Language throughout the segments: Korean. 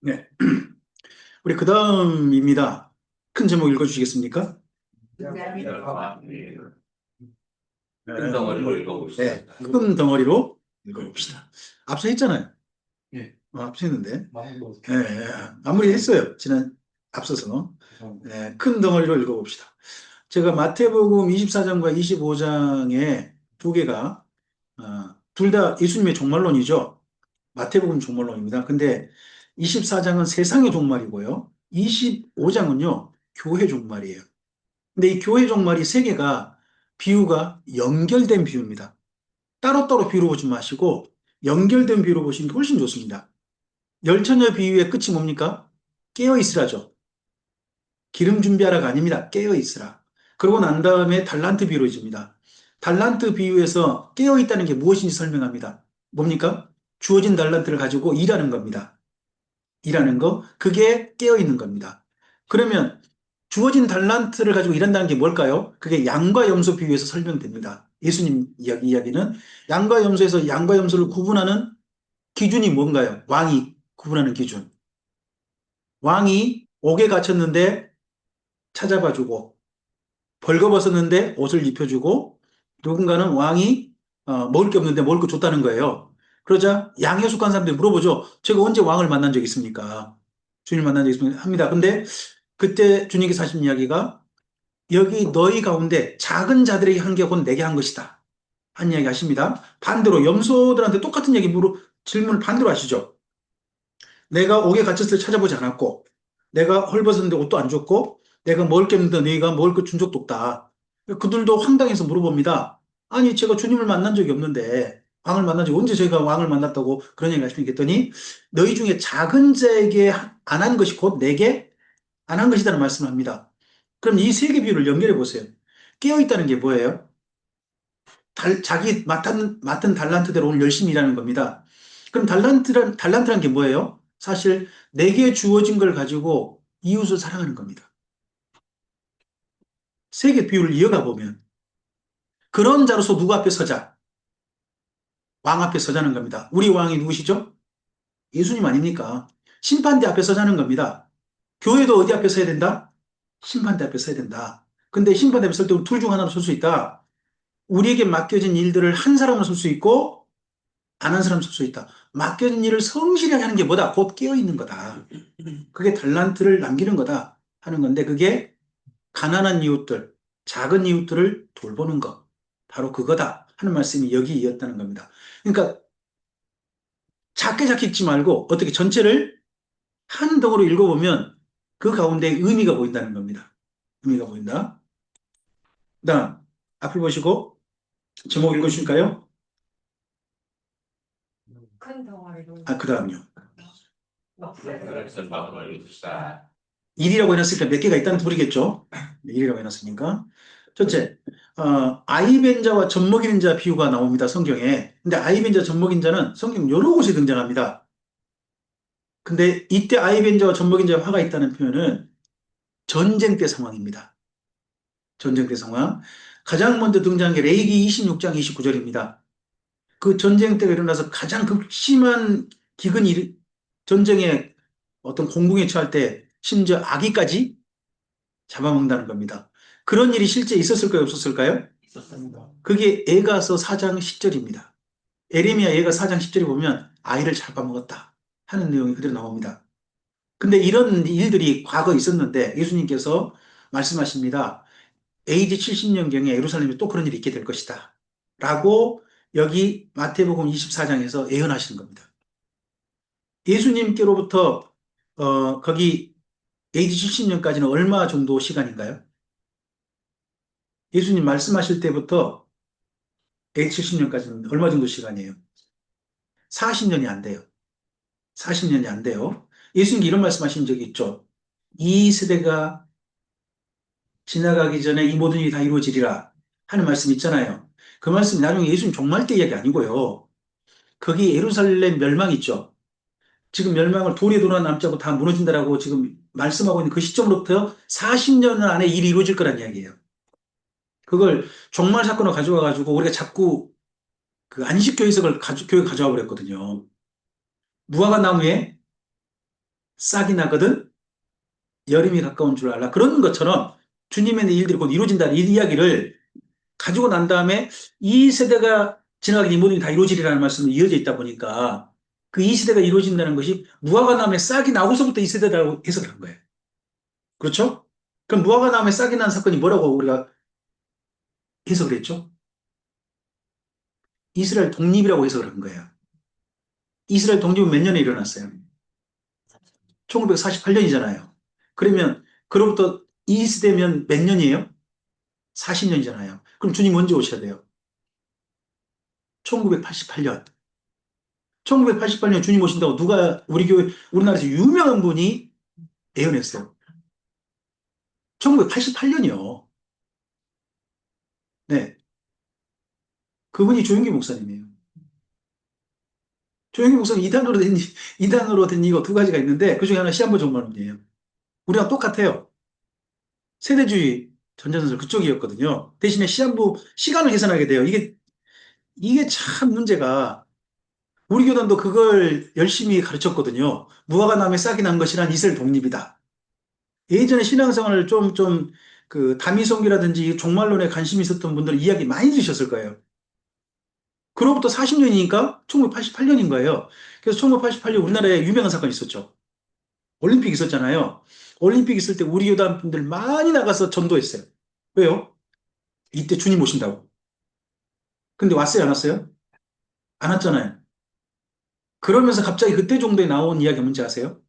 네. 우리 그 다음입니다. 큰 제목 읽어주시겠습니까? 큰 덩어리로 읽어봅시다. 네. 큰 덩어리로 읽어봅시다. 앞서 했잖아요. 앞서 했는데. 네. 마무리 했어요. 앞서서. 네. 큰 덩어리로 읽어봅시다. 제가 마태복음 24장과 25장에 두 개가, 둘 다 예수님의 종말론이죠. 마태복음 종말론입니다. 근데 24장은 세상의 종말이고요. 25장은요, 교회 종말이에요. 근데 이 교회 종말이 세 개가 비유가 연결된 비유입니다. 따로따로 비유로 보지 마시고 연결된 비유로 보시는 게 훨씬 좋습니다. 열처녀 비유의 끝이 뭡니까? 깨어 있으라죠. 기름 준비하라가 아닙니다. 깨어 있으라. 그러고 난 다음에 달란트 비유로 이집니다. 달란트 비유에서 깨어 있다는 게 무엇인지 설명합니다. 뭡니까? 주어진 달란트를 가지고 일하는 겁니다. 일하는 거, 그게 깨어 있는 겁니다. 그러면 주어진 달란트를 가지고 일한다는 게 뭘까요? 그게 양과 염소 비유에서 설명됩니다. 예수님 이야기는 양과 염소에서 양과 염소를 구분하는 기준이 뭔가요? 왕이 구분하는 기준. 왕이 옥에 갇혔는데 찾아봐주고, 벌거벗었는데 옷을 입혀주고, 누군가는 왕이 먹을 게 없는데 먹을 거 줬다는 거예요. 그러자 양에 속한 사람들이 물어보죠. 제가 언제 왕을 만난 적 있습니까? 주님을 만난 적 있습니까? 합니다. 근데 그때 주님께서 하신 이야기가 여기 너희 가운데 작은 자들에게 한 게 곧 내게 한 것이다. 한 이야기 하십니다. 반대로 염소들한테 똑같은 얘기 질문을 반대로 하시죠. 내가 옥에 갇혔을 때 찾아보지 않았고, 내가 헐벗었는데 옷도 안 줬고, 내가 먹을 게 없는데 너희가 먹을 거 준 적도 없다. 그들도 황당해서 물어봅니다. 아니, 제가 주님을 만난 적이 없는데, 왕을 만난 적이 언제 저희가 왕을 만났다고 그런 얘기를 하십니까? 했더니, 너희 중에 작은 자에게 안 한 것이 곧 내게 안 한 것이라는 말씀을 합니다. 그럼 이 세 개 비유를 연결해 보세요. 깨어 있다는 게 뭐예요? 자기 맡은 달란트대로 오늘 열심히 일하는 겁니다. 그럼 달란트란 게 뭐예요? 사실 내게 주어진 걸 가지고 이웃을 사랑하는 겁니다. 세 개 비유를 이어가 보면 그런 자로서 누구 앞에 서자? 왕 앞에 서자는 겁니다. 우리 왕이 누구시죠? 예수님 아닙니까? 심판대 앞에 서자는 겁니다. 교회도 어디 앞에 서야 된다? 심판대 앞에 서야 된다. 근데 심판대 앞에 설 때 둘 중 하나로 설 수 있다. 우리에게 맡겨진 일들을 한 사람으로 설 수 있고 안 한 사람 설 수 있다. 맡겨진 일을 성실하게 하는 게 뭐다? 곧 깨어있는 거다. 그게 달란트를 남기는 거다 하는 건데 그게 가난한 이웃들, 작은 이웃들을 돌보는 것. 바로 그거다 하는 말씀이 여기 이었다는 겁니다. 그러니까 작게 작게 읽지 말고 어떻게 전체를 한 덩어로 읽어보면 그 가운데 의미가 보인다는 겁니다. 의미가 보인다. 그 다음 앞을 보시고 제목 읽으실까요? 큰 덩어리로. 그 다음요. 그래서 마음을 읽읍시다. 1이라고 해놨으니까 몇 개가 있다는 소리겠죠? 1이라고 해놨으니까. 첫째, 아이벤자와 젖먹이는 자 비유가 나옵니다, 성경에. 근데 아이벤자, 젖먹인 자는 성경 여러 곳에 등장합니다. 근데 이때 아이벤자와 젖먹인 자의 화가 있다는 표현은 전쟁 때 상황입니다. 전쟁 때 상황. 가장 먼저 등장한 게 레이기 26장 29절입니다. 그 전쟁 때가 일어나서 가장 극심한 전쟁에 어떤 공궁에 처할 때 심지어 아기까지 잡아먹는다는 겁니다. 그런 일이 실제 있었을까요? 없었을까요? 있었습니다. 그게 에가서 4장 10절입니다. 에레미야 에가 4장 10절에 보면 아이를 잡아먹었다 하는 내용이 그대로 나옵니다. 근데 이런 일들이 과거 있었는데 예수님께서 말씀하십니다. AD 70년경에 예루살렘에 또 그런 일이 있게 될 것이다. 라고 여기 마태복음 24장에서 예언하시는 겁니다. 예수님께로부터 거기 AD 70년까지는 얼마 정도 시간인가요? 예수님 말씀하실 때부터 AD 70년까지는 얼마 정도 시간이에요? 40년이 안 돼요. 40년이 안 돼요. 예수님이 이런 말씀하신 적이 있죠. 이 세대가 지나가기 전에 이 모든 일이 다 이루어지리라 하는 말씀 있잖아요. 그 말씀이 나중에 예수님 종말 때 이야기 아니고요. 거기 예루살렘 멸망 있죠. 지금 멸망을 돌에 돌아 남자고 다 무너진다라고 지금 말씀하고 있는 그 시점으로부터 40년 안에 일이 이루어질 거란 이야기예요. 그걸 종말 사건을 가져와 가지고 우리가 자꾸 그 안식교 해석을 교회 가져와 버렸거든요. 무화과 나무에 싹이 나거든 여름이 가까운 줄 알라. 그런 것처럼 주님의 일들이 곧 이루어진다는 이 이야기를 가지고 난 다음에 이 세대가 지나가게 이 모든 게 다 이루어지리라는 말씀이 이어져 있다 보니까 그 이 세대가 이루어진다는 것이 무화과나무에 싹이 나고서부터 이 세대라고 해석을 한 거예요. 그렇죠? 그럼 무화과나무에 싹이 난 사건이 뭐라고 우리가 해석을 했죠? 이스라엘 독립이라고 해석을 한 거예요. 이스라엘 독립은 몇 년에 일어났어요? 1948년이잖아요. 그러면 그로부터 이 시대면 몇 년이에요? 40년이잖아요. 그럼 주님 언제 오셔야 돼요? 1988년. 1988년 주님 오신다고 누가 우리 교회 우리나라에서 유명한 분이 예언했어요. 1988년이요. 네. 그분이 조영기 목사님이에요. 조영기 목사님 이단으로 된 이거 두 가지가 있는데 그 중에 하나 시한부 종말론이에요. 우리랑 똑같아요. 세대주의 전자선설 그쪽이었거든요. 대신에 시한부 시간을 계산하게 돼요. 이게 참 문제가 우리 교단도 그걸 열심히 가르쳤거든요. 무화과 나무에 싹이 난 것이란 이스라엘 독립이다. 예전에 신앙생활을 그 다미성기라든지 종말론에 관심이 있었던 분들은 이야기 많이 들으셨을 거예요. 그로부터 40년이니까 1988년인 거예요. 그래서 1988년 우리나라에 유명한 사건이 있었죠. 올림픽 있었잖아요. 올림픽 있을 때 우리 교단 분들 많이 나가서 전도했어요. 왜요? 이때 주님 오신다고. 근데 왔어요, 안 왔어요? 안 왔잖아요. 그러면서 갑자기 그때 정도에 나온 이야기가 뭔지 아세요?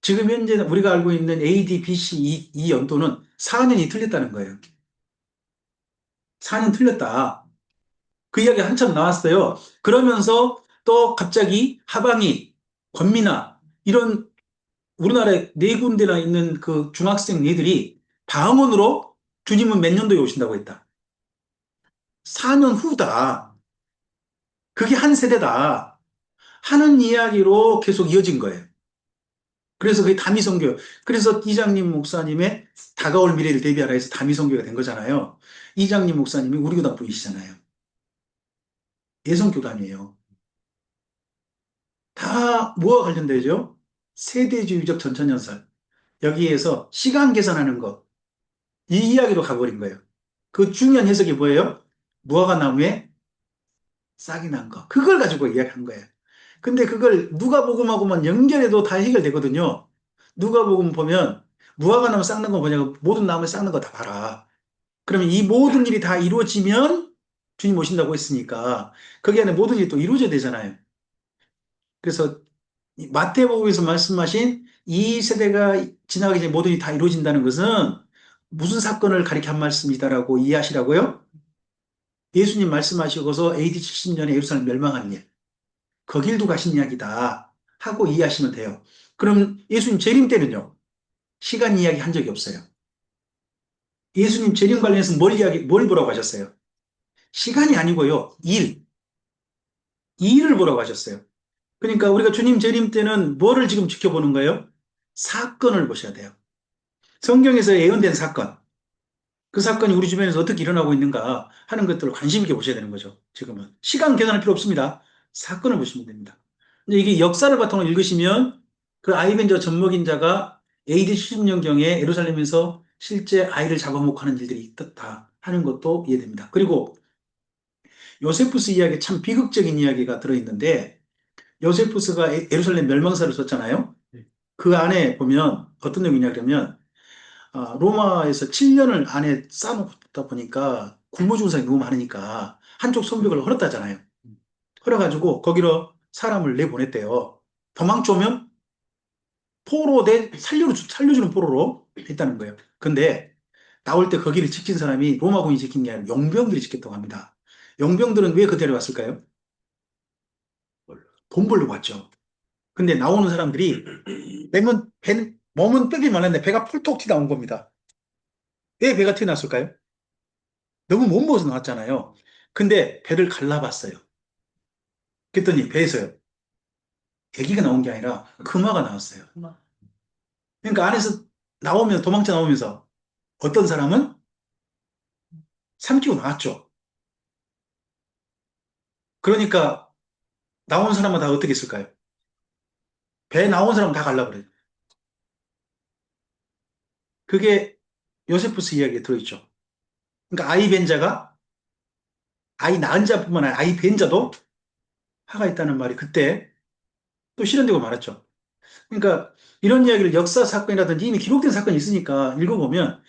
지금 현재 우리가 알고 있는 AD, BC 이 연도는 4년이 틀렸다는 거예요. 4년 틀렸다. 그 이야기 한참 나왔어요. 그러면서 또 갑자기 하방이, 권미나 이런 우리나라에 네 군데나 있는 그 중학생 애들이 방언으로 주님은 몇 년도에 오신다고 했다. 4년 후다. 그게 한 세대다. 하는 이야기로 계속 이어진 거예요. 그래서 그게 다미성교. 그래서 이장님 목사님의 다가올 미래를 대비하라 해서 다미성교가 된 거잖아요. 이장님 목사님이 우리 교단 분이시잖아요. 예성교단이에요. 다 뭐와 관련되죠? 세대주의적 전천연설. 여기에서 시간 계산하는 것. 이 이야기로 가버린 거예요. 그 중요한 해석이 뭐예요? 무화과 나무에 싹이 난 거. 그걸 가지고 이야기한 거예요. 근데 그걸 누가복음하고만 연결해도 다 해결되거든요. 누가복음 보면 무화과 나무 싹는 거 뭐냐고 모든 나무에 싹는 거 다 봐라. 그러면 이 모든 일이 다 이루어지면 주님 오신다고 했으니까 거기 안에 모든 일이 또 이루어져야 되잖아요. 그래서 마태복음에서 말씀하신 이 세대가 지나가기 전에 모든 일이 다 이루어진다는 것은 무슨 사건을 가리켜 한 말씀이다라고 이해하시라고요? 예수님 말씀하시고서 AD 70년에 예루살렘 멸망한 일, 그 길도 가신 이야기다 하고 이해하시면 돼요. 그럼 예수님 재림 때는요? 시간 이야기 한 적이 없어요. 예수님 재림 관련해서 뭘 보라고 하셨어요? 시간이 아니고요. 일을 보라고 하셨어요. 그러니까 우리가 주님 재림 때는 뭐를 지금 지켜보는 거예요? 사건을 보셔야 돼요. 성경에서 예언된 사건, 그 사건이 우리 주변에서 어떻게 일어나고 있는가 하는 것들을 관심 있게 보셔야 되는 거죠. 지금은. 시간 계산할 필요 없습니다. 사건을 보시면 됩니다. 근데 이게 역사를 바탕으로 읽으시면 그 아이벤저 젖먹인 자가 AD 70년경에 예루살렘에서 실제 아이를 잡아먹고 하는 일들이 있었다 하는 것도 이해됩니다. 그리고 요세푸스 이야기 참 비극적인 이야기가 들어있는데 요세푸스가 예루살렘 멸망사를 썼잖아요. 그 안에 보면 어떤 내용이냐 그러면 로마에서 7년을 안에 쌓아놓다 보니까 굶어 죽은 사람이 너무 많으니까 한쪽 성벽을 헐었다잖아요. 헐어가지고 거기로 사람을 내보냈대요. 도망쳐 오면 살려주는 포로로 했다는 거예요. 근데 나올 때 거기를 지킨 사람이 로마군이 지킨 게 아니라 용병들이 지켰다고 합니다. 용병들은 왜 그대로 왔을까요? 돈 벌러 왔죠. 근데 나오는 사람들이 몸은 뼈이 말랐는데 배가 폴톡 튀어나온 겁니다. 왜 배가 튀어나왔을까요? 너무 못 먹어서 나왔잖아요. 근데 배를 갈라봤어요. 그랬더니 배에서요. 애기가 나온 게 아니라 금화가 나왔어요. 그러니까 안에서 도망쳐 나오면서 어떤 사람은 삼키고 나왔죠. 그러니까 나온 사람은 다 어떻게 했을까요? 배 나온 사람 다 갈라 그래요. 그게 요세푸스 이야기에 들어있죠. 그러니까 아이 벤자가 아이 낳은 자뿐만 아니라 아이 벤자도 화가 있다는 말이 그때 또 실현되고 말았죠. 그러니까 이런 이야기를 역사 사건이라든지 이미 기록된 사건이 있으니까 읽어보면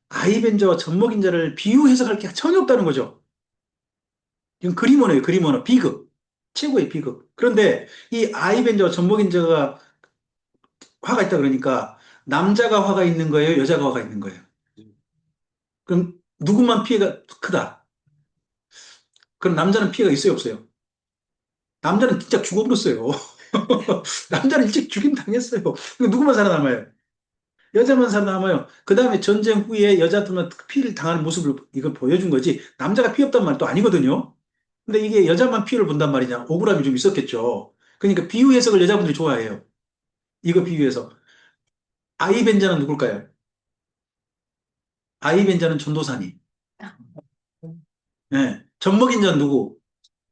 아이 벤자와 젖먹인 자를 비유 해석할 게 전혀 없다는 거죠. 이건 그림 언어예요, 그림 언어. 비극. 최고의 비극. 그런데 이 아이 벤자와 젖먹인 자가 화가 있다 그러니까 남자가 화가 있는 거예요, 여자가 화가 있는 거예요. 그럼 누구만 피해가 크다. 그럼 남자는 피해가 있어요, 없어요? 남자는 진짜 죽어버렸어요. 남자는 일찍 죽임 당했어요. 그럼 누구만 살아남아요? 여자만 살아남아요. 그 다음에 전쟁 후에 여자들만 피해를 당하는 모습을 이걸 보여준 거지. 남자가 피해 없단 말도 아니거든요. 근데 이게 여자만 피해를 본단 말이냐. 억울함이 좀 있었겠죠. 그러니까 비유 해석을 여자분들이 좋아해요. 이거 비유해서. 아이벤자는 누굴까요? 아이벤자는 전도사님. 네. 젖먹인 자는 누구?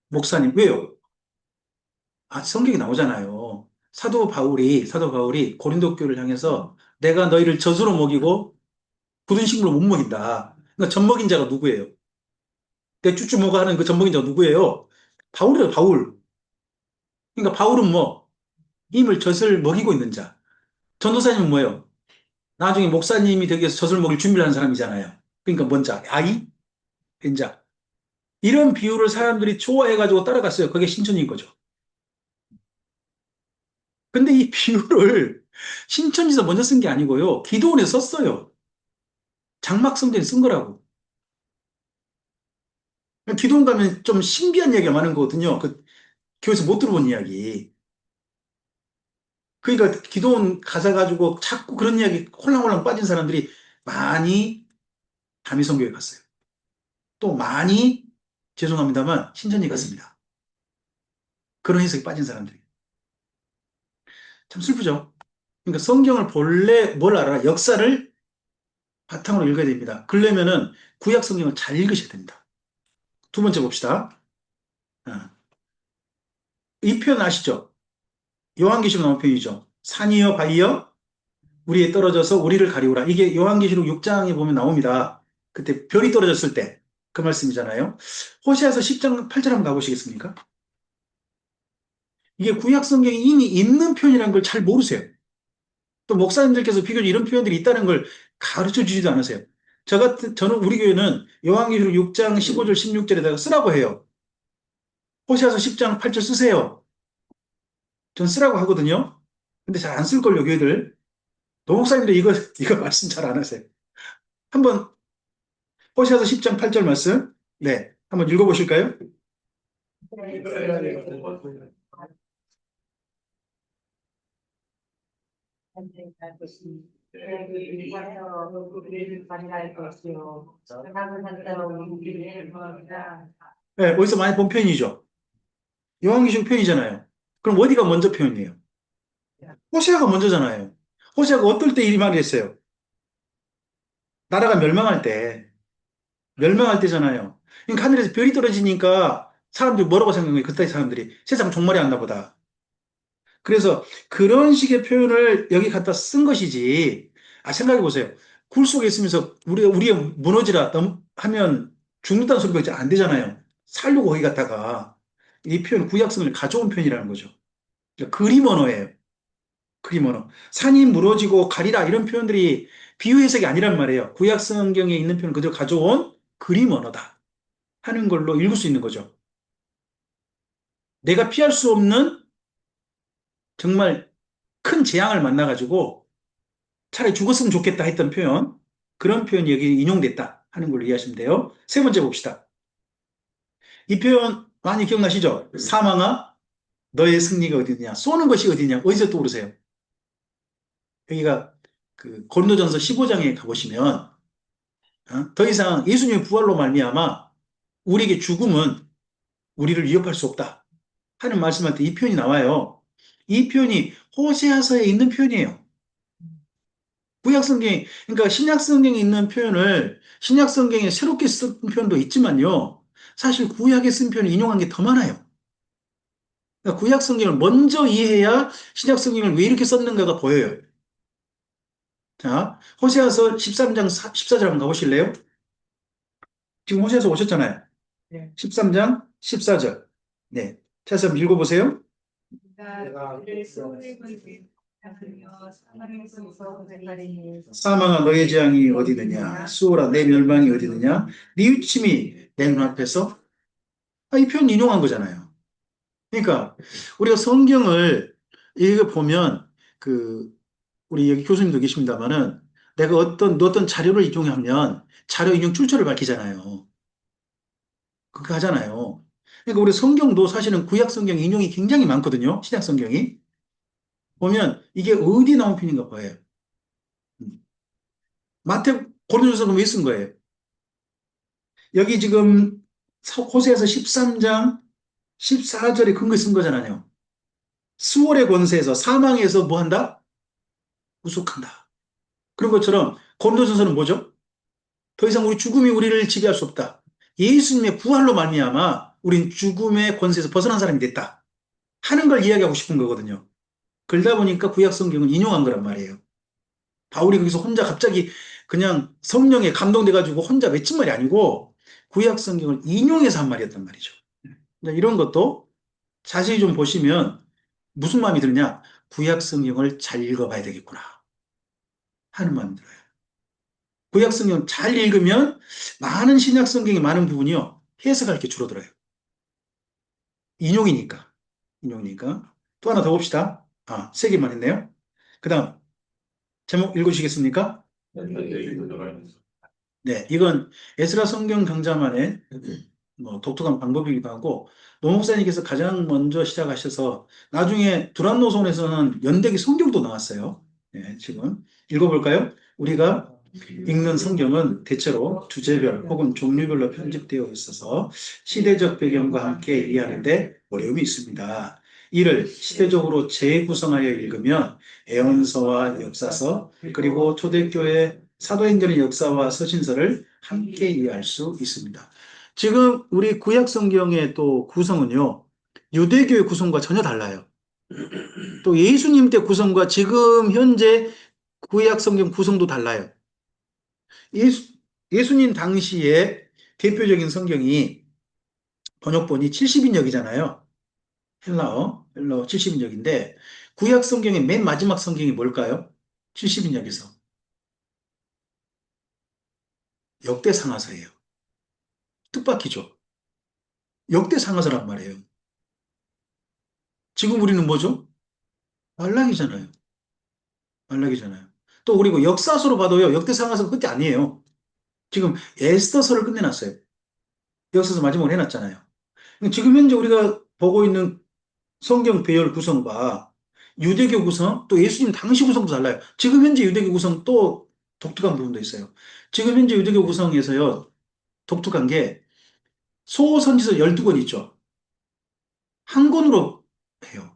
목사님. 왜요? 아, 성경에 나오잖아요. 사도 바울이 고린도 교회를 향해서 내가 너희를 젖으로 먹이고 굳은 식물로 못 먹인다. 그러니까 젖먹인 자가 누구예요? 내 쭈쭈 먹어 하는 그 젖먹인 자가 누구예요? 바울이에요, 바울. 그러니까 바울은 뭐, 임을 젖을 먹이고 있는 자. 전도사님은 뭐예요? 나중에 목사님이 되기 위해서 젖을 먹일 준비를 하는 사람이잖아요. 그러니까 뭔 자? 아이? 벤자. 이런 비유를 사람들이 좋아해가지고 따라갔어요. 그게 신천지인 거죠. 근데 이 비유를 신천지에서 먼저 쓴 게 아니고요. 기도원에서 썼어요. 장막 성전에 쓴 거라고. 기도원 가면 좀 신비한 이야기가 많은 거거든요. 그 교회에서 못 들어본 이야기. 그러니까 기도원 가사 가지고 자꾸 그런 이야기 홀랑홀랑 빠진 사람들이 많이 다미성교회 갔어요. 또 많이 죄송합니다만 신천지 갔습니다. 그런 해석이 빠진 사람들이. 참 슬프죠. 그러니까 성경을 본래 뭘 알아? 역사를 바탕으로 읽어야 됩니다. 그러려면은 구약 성경을 잘 읽으셔야 됩니다. 두 번째 봅시다. 어. 이 표현 아시죠? 요한계시록 나온 표현이죠. 산이여 바위여 우리에 떨어져서 우리를 가리우라. 이게 요한계시록 6장에 보면 나옵니다. 그때 별이 떨어졌을 때 그 말씀이잖아요. 호세아서 10장 8절 한번 가보시겠습니까? 이게 구약 성경에 이미 있는 표현이라는 걸 잘 모르세요. 또 목사님들께서 비교적 이런 표현들이 있다는 걸 가르쳐 주지도 않으세요. 저는 우리 교회는 요한계시록 6장 15절 16절에다가 쓰라고 해요. 호세아서 10장 8절 쓰세요. 전 쓰라고 하거든요. 근데 잘 안 쓸걸요, 교회들. 노목사님들 이거 말씀 잘 안 하세요. 한번 호세아서 10장 8절 말씀. 네. 한번 읽어보실까요? 네, 어디서 많이 본 표현이죠. 요한계시록 표현이잖아요. 그럼 어디가 먼저 표현이에요? 호세아가 먼저잖아요. 호세아가 어떨 때 이 말을 했어요? 나라가 멸망할 때잖아요. 그러니까 하늘에서 별이 떨어지니까 사람들이 뭐라고 생각해요? 그때 사람들이 세상 종말이 왔나 보다. 그래서 그런 식의 표현을 여기 갖다 쓴 것이지. 아, 생각해 보세요. 굴 속에 있으면서 우리가 무너지라 하면 죽는다는 소리가 이제 안 되잖아요. 살려고 거기 갔다가 이 표현 구약성을 가져온 표현이라는 거죠. 그러니까 그림 언어예요. 그림 언어. 산이 무너지고 가리라 이런 표현들이 비유 해석이 아니란 말이에요. 구약 성경에 있는 표현을 그대로 가져온 그림 언어다 하는 걸로 읽을 수 있는 거죠. 내가 피할 수 없는 정말 큰 재앙을 만나가지고 차라리 죽었으면 좋겠다 했던 표현, 그런 표현이 여기 인용됐다 하는 걸로 이해하시면 돼요. 세 번째 봅시다. 이 표현 많이 기억나시죠? 사망아, 너의 승리가 어디냐? 쏘는 것이 어디냐? 어디서 또 오르세요? 여기가 그 고린도전서 15장에 가보시면 더 이상 예수님의 부활로 말미암아 우리에게 죽음은 우리를 위협할 수 없다 하는 말씀할 때 이 표현이 나와요. 이 표현이 호세아서에 있는 표현이에요. 구약 성경에, 그러니까 신약 성경에 있는 표현을 신약 성경에 새롭게 쓴 표현도 있지만요. 사실 구약에 쓴 표현을 인용한 게 더 많아요. 그러니까 구약 성경을 먼저 이해해야 신약 성경을 왜 이렇게 썼는가가 보여요. 자, 호세아서 13장 14절 한번 가보실래요? 지금 호세아서 오셨잖아요. 네. 13장 14절. 네. 다시 한번 읽어보세요. 사망아 너의 재앙이 어디 있느냐? 수오라 내 멸망이 어디 있느냐? 네 유침이 내 눈앞에서. 이 표현 인용한 거잖아요. 그러니까 우리가 성경을 읽어보면 우리 여기 교수님도 계십니다만은 내가 어떤 자료를 인용하면 자료 인용 출처를 밝히잖아요. 그렇게 하잖아요. 그러니까 우리 성경도 사실은 구약 성경 인용이 굉장히 많거든요. 신약 성경이. 보면 이게 어디 나온 편인가 봐요. 마태 고린도서는 왜 쓴 거예요? 여기 지금 호세아서 13장 14절에 근거에 쓴 거잖아요. 수월의 권세에서 사망에서 뭐 한다? 구속한다. 그런 것처럼 고린도전서는 뭐죠? 더 이상 우리 죽음이 우리를 지배할 수 없다. 예수님의 부활로 말미암아 우린 죽음의 권세에서 벗어난 사람이 됐다. 하는 걸 이야기하고 싶은 거거든요. 그러다 보니까 구약 성경은 인용한 거란 말이에요. 바울이 거기서 혼자 갑자기 그냥 성령에 감동돼가지고 혼자 외친 말이 아니고 구약 성경을 인용해서 한 말이었단 말이죠. 이런 것도 자세히 좀 보시면 무슨 마음이 드느냐? 구약 성경을 잘 읽어봐야 되겠구나 하는 마음이 들어요. 구약 성경 잘 읽으면 많은 신약 성경의 많은 부분이요 해석할 게 줄어들어요. 인용이니까. 인용이니까. 또 하나 더 봅시다. 세 개만 했네요. 그 다음 제목 읽으시겠습니까? 네, 이건 에스라 성경 강좌만의 독특한 방법이기도 하고 노 목사님께서 가장 먼저 시작하셔서 나중에 두란노선에서는 연대기 성경도 나왔어요. 네, 지금 읽어볼까요? 우리가 읽는 성경은 대체로 주제별 혹은 종류별로 편집되어 있어서 시대적 배경과 함께 이해하는데 어려움이 있습니다. 이를 시대적으로 재구성하여 읽으면 애언서와 역사서 그리고 초대교회 사도행전의 역사와 서신서를 함께 이해할 수 있습니다. 지금 우리 구약 성경의 또 구성은요, 유대교의 구성과 전혀 달라요. 또 예수님 때 구성과 지금 현재 구약 성경 구성도 달라요. 예수님 당시에 대표적인 성경이 번역본이 70인역이잖아요. 헬라어 70인역인데 구약 성경의 맨 마지막 성경이 뭘까요? 70인역에서 역대상하서예요. 뜻밖이죠. 역대상하서란 말이에요. 지금 우리는 뭐죠? 말락이잖아요. 말락이잖아요. 또 그리고 역사서로 봐도요. 역대상하서가 끝이 아니에요. 지금 에스더서를 끝내놨어요. 역사서 마지막으로 해놨잖아요. 지금 현재 우리가 보고 있는 성경 배열 구성과 유대교 구성, 또 예수님 당시 구성도 달라요. 지금 현재 유대교 구성 또 독특한 부분도 있어요. 지금 현재 유대교 구성에서요, 독특한 게 소선지서 12권 있죠. 한 권으로 해요.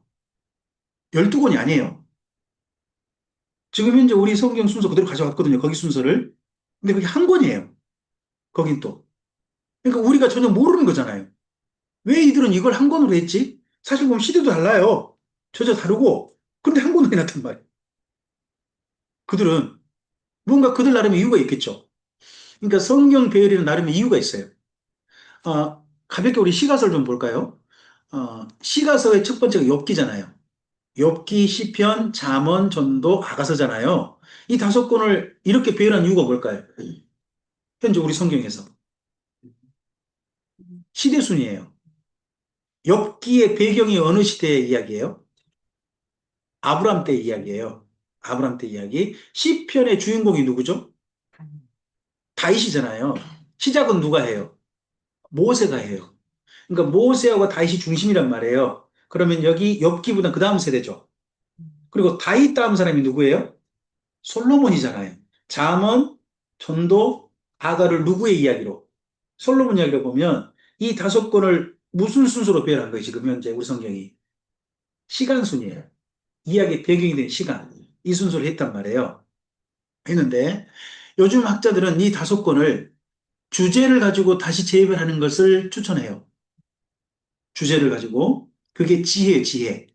12권이 아니에요. 지금 현재 우리 성경 순서 그대로 가져왔거든요. 거기 순서를. 근데 그게 한 권이에요. 거긴 또. 그러니까 우리가 전혀 모르는 거잖아요. 왜 이들은 이걸 한 권으로 했지? 사실 보면 시대도 달라요. 저저 다르고. 근데 한 권으로 해놨단 말이에요. 그들은 뭔가 그들 나름의 이유가 있겠죠. 그러니까 성경 배열에는 나름의 이유가 있어요. 가볍게 우리 시가서를 좀 볼까요? 시가서의 첫 번째가 욥기잖아요. 욥기, 시편, 잠언, 전도, 아가서잖아요. 이 5권을 이렇게 배열한 이유가 뭘까요? 현재 우리 성경에서. 시대 순이에요. 욥기의 배경이 어느 시대의 이야기예요? 아브람 때 이야기예요. 아브람 때 이야기. 시편의 주인공이 누구죠? 다윗이잖아요. 시작은 누가 해요? 모세가 해요. 그러니까 모세하고 다윗이 중심이란 말이에요. 그러면 여기 엽기보다 그 다음 세대죠. 그리고 다윗 다음 사람이 누구예요? 솔로몬이잖아요. 잠언, 전도, 아가를 누구의 이야기로? 솔로몬 이야기로 보면 이 5권을 무슨 순서로 배열한 거예요? 지금 현재 우리 성경이. 시간 순이에요. 이야기의 배경이 된 시간. 이 순서로 했단 말이에요. 했는데 요즘 학자들은 이 5권을 주제를 가지고 다시 재배하는 것을 추천해요. 주제를 가지고. 그게 지혜예요, 지혜.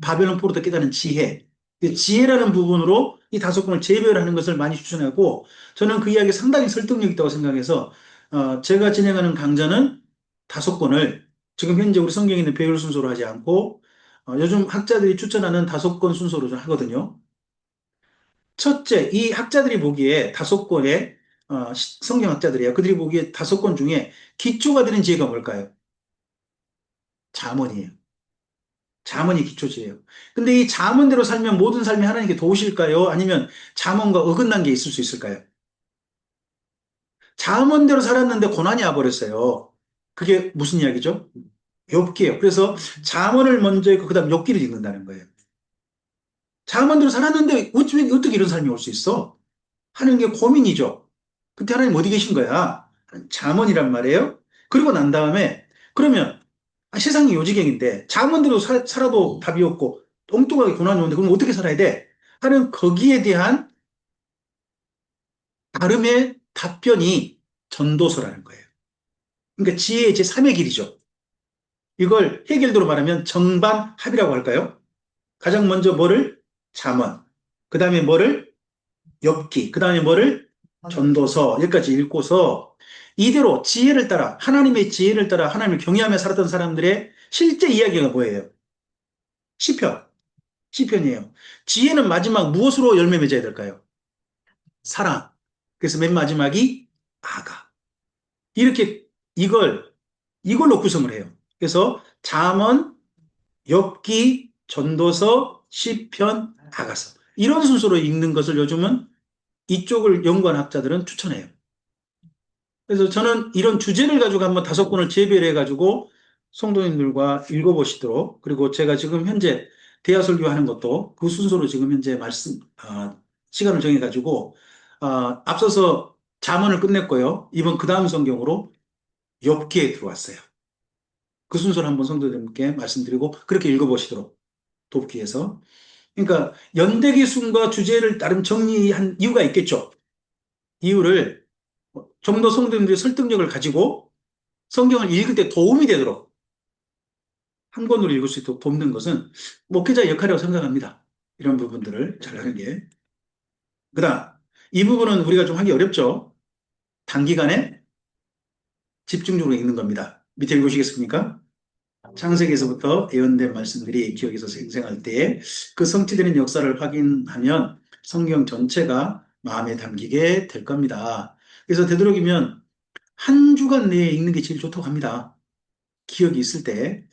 바벨론 포로도 깨달은 지혜. 그 지혜라는 부분으로 이 다섯 권을 재배열하는 것을 많이 추천하고, 저는 그 이야기 상당히 설득력 있다고 생각해서 제가 진행하는 강좌는 다섯 권을 지금 현재 우리 성경에 있는 배열 순서로 하지 않고 요즘 학자들이 추천하는 다섯 권 순서로 좀 하거든요. 첫째, 이 학자들이 보기에 다섯 권의 성경학자들이에요. 그들이 보기에 다섯 권 중에 기초가 되는 지혜가 뭘까요? 잠언이에요. 잠언이 기초지예요. 근데 이 잠언대로 살면 모든 삶이 하나님께 도우실까요? 아니면 잠언과 어긋난 게 있을 수 있을까요? 잠언대로 살았는데 고난이 와버렸어요. 그게 무슨 이야기죠? 욥기예요. 그래서 잠언을 먼저 읽고 그다음 욥기를 읽는다는 거예요. 잠언대로 살았는데 어떻게 이런 삶이 올 수 있어? 하는 게 고민이죠. 그때 하나님 어디 계신 거야? 잠언이란 말이에요. 그리고 난 다음에 그러면 세상이 요지경인데 잠언대로 살아도 답이 없고 엉뚱하게 고난이 오는데 그럼 어떻게 살아야 돼? 하는 거기에 대한 나름의 답변이 전도서라는 거예요. 그러니까 지혜의 제3의 길이죠. 이걸 해결도로 말하면 정반합이라고 할까요? 가장 먼저 뭐를? 잠언. 그 다음에 뭐를? 엽기. 그 다음에 뭐를? 전도서. 여기까지 읽고서 이대로 지혜를 따라, 하나님의 지혜를 따라 하나님을 경외하며 살았던 사람들의 실제 이야기가 뭐예요? 시편. 시편이에요. 지혜는 마지막 무엇으로 열매 맺어야 될까요? 사랑. 그래서 맨 마지막이 아가. 이렇게 이걸로 구성을 해요. 그래서 잠언, 엽기, 전도서, 시편, 아가서. 이런 순서로 읽는 것을 요즘은 이쪽을 연구한 학자들은 추천해요. 그래서 저는 이런 주제를 가지고 한번 다섯 권을 재배를 해가지고 성도님들과 읽어보시도록, 그리고 제가 지금 현재 대화 설교하는 것도 그 순서로 지금 현재 시간을 정해가지고, 앞서서 잠언을 끝냈고요. 이번 그 다음 성경으로 욥기에 들어왔어요. 그 순서를 한번 성도님께 말씀드리고, 그렇게 읽어보시도록 돕기 위해서. 그러니까 연대기순과 주제를 나름 정리한 이유가 있겠죠. 이유를 좀 더 성도님들이 설득력을 가지고 성경을 읽을 때 도움이 되도록 한 권으로 읽을 수 있도록 돕는 것은 목회자의 역할이라고 생각합니다. 이런 부분들을 잘하는 게. 그 다음, 이 부분은 우리가 좀 하기 어렵죠. 단기간에 집중적으로 읽는 겁니다. 밑에 읽으시겠습니까? 창세기에서부터 예언된 말씀들이 기억에서 생생할 때에 그 성취되는 역사를 확인하면 성경 전체가 마음에 담기게 될 겁니다. 그래서 되도록이면 한 주간 내에 읽는 게 제일 좋다고 합니다. 기억이 있을 때.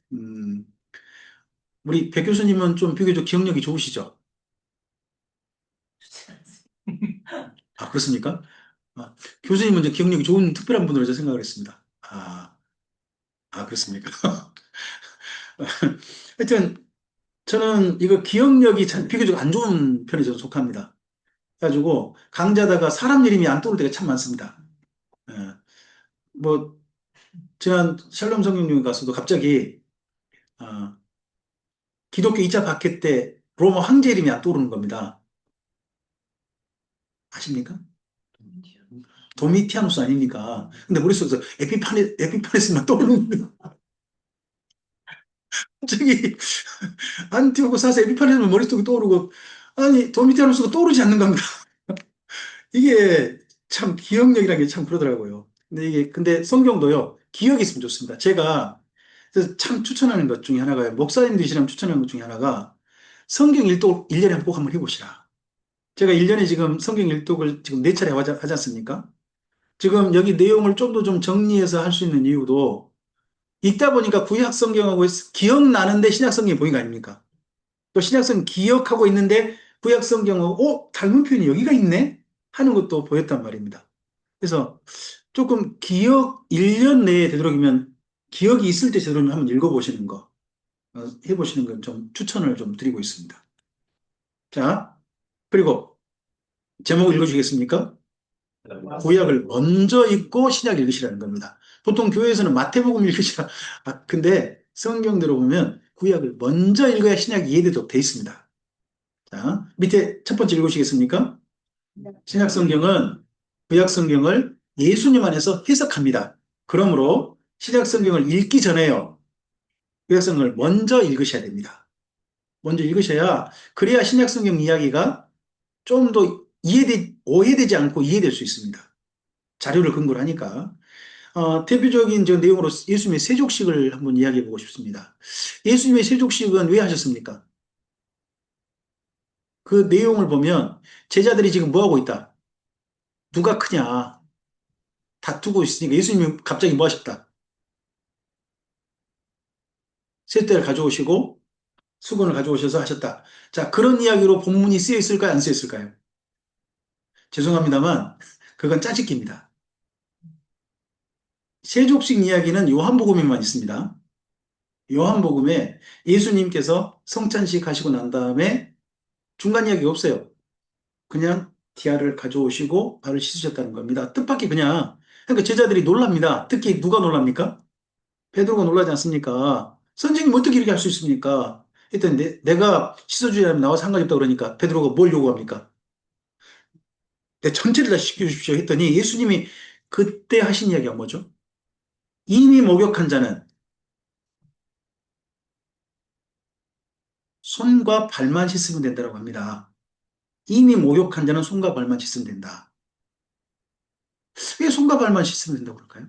우리 백 교수님은 좀 비교적 기억력이 좋으시죠? 아, 그렇습니까? 교수님은 이제 기억력이 좋은 특별한 분으로 제가 생각을 했습니다. 그렇습니까? 하여튼, 저는 이거 기억력이 비교적 안 좋은 편에 저는 속합니다. 그래가지고, 강좌다가 사람 이름이 안 떠올 때가 참 많습니다. 예. 뭐, 지난 샬롬 성경여행 가서도 갑자기, 어, 기독교 2차 박해 때 로마 황제 이름이 안 떠오르는 겁니다. 아십니까? 도미티아누스 아닙니까? 근데 머릿속에서 에피파네스만 떠오르는 거예요. 갑자기 안티오고 사서 에피파네스만 머릿속에 떠오르고, 아니, 도미티아누스가 떠오르지 않는 겁니다. 이게 참 기억력이라는 게 참 그러더라고요. 근데 성경도요, 기억이 있으면 좋습니다. 제가 그래서 참 추천하는 것 중에 하나가, 목사님들이시라면 추천하는 것 중에 하나가 성경 일독 1년에 한 번 꼭 한번 해보시라. 제가 1년에 지금 성경 일독을 지금 4차례 하지 않습니까? 지금 여기 내용을 좀 더 좀 정리해서 할 수 있는 이유도 읽다 보니까 구약 성경하고 기억나는데 신약 성경이 보인 거 아닙니까? 또 신약 성경 기억하고 있는데 구약 성경하고 닮은 표현이 여기가 있네? 하는 것도 보였단 말입니다. 그래서 조금 기억 1년 내에 되도록이면 기억이 있을 때 제대로 한번 읽어보시는 거, 해보시는 건 좀 추천을 좀 드리고 있습니다. 자, 그리고 제목 읽어주시겠습니까? 구약을 먼저 읽고 신약 읽으시라는 겁니다. 보통 교회에서는 마태복음 읽으시라. 근데 성경대로 보면 구약을 먼저 읽어야 신약이 이해되도록 돼 있습니다. 자, 밑에 첫 번째 읽으시겠습니까? 신약 성경은 구약 성경을 예수님 안에서 해석합니다. 그러므로 신약 성경을 읽기 전에요. 구약성경을 먼저 읽으셔야 됩니다. 먼저 읽으셔야 그래야 신약성경 이야기가 좀 더 오해되지 않고 이해될 수 있습니다. 자료를 근거로 하니까. 대표적인 저 내용으로 예수님의 세족식을 한번 이야기해 보고 싶습니다. 예수님의 세족식은 왜 하셨습니까? 그 내용을 보면 제자들이 지금 뭐 하고 있다? 누가 크냐? 다투고 있으니까 예수님이 갑자기 뭐 하셨다? 셋대를 가져오시고 수건을 가져오셔서 하셨다. 자, 그런 이야기로 본문이 쓰여 있을까요? 안 쓰여 있을까요? 죄송합니다만 그건 짜집기입니다. 세족식 이야기는 요한복음에만 있습니다. 요한복음에 예수님께서 성찬식 하시고 난 다음에 중간 이야기가 없어요. 그냥 티아를 가져오시고 발을 씻으셨다는 겁니다. 뜻밖의 그냥. 그러니까 제자들이 놀랍니다. 특히 누가 놀랍니까? 베드로가 놀라지 않습니까? 선생님 어떻게 이렇게 할 수 있습니까? 했더니 내가 씻어주지 않으면 나와 상관이 없다 그러니까 베드로가 뭘 요구합니까? 내 전체를 다 씻겨주십시오 했더니 예수님이 그때 하신 이야기가 뭐죠? 이미 목욕한 자는 손과 발만 씻으면 된다고 합니다. 이미 목욕한 자는 손과 발만 씻으면 된다. 왜 손과 발만 씻으면 된다고 그럴까요?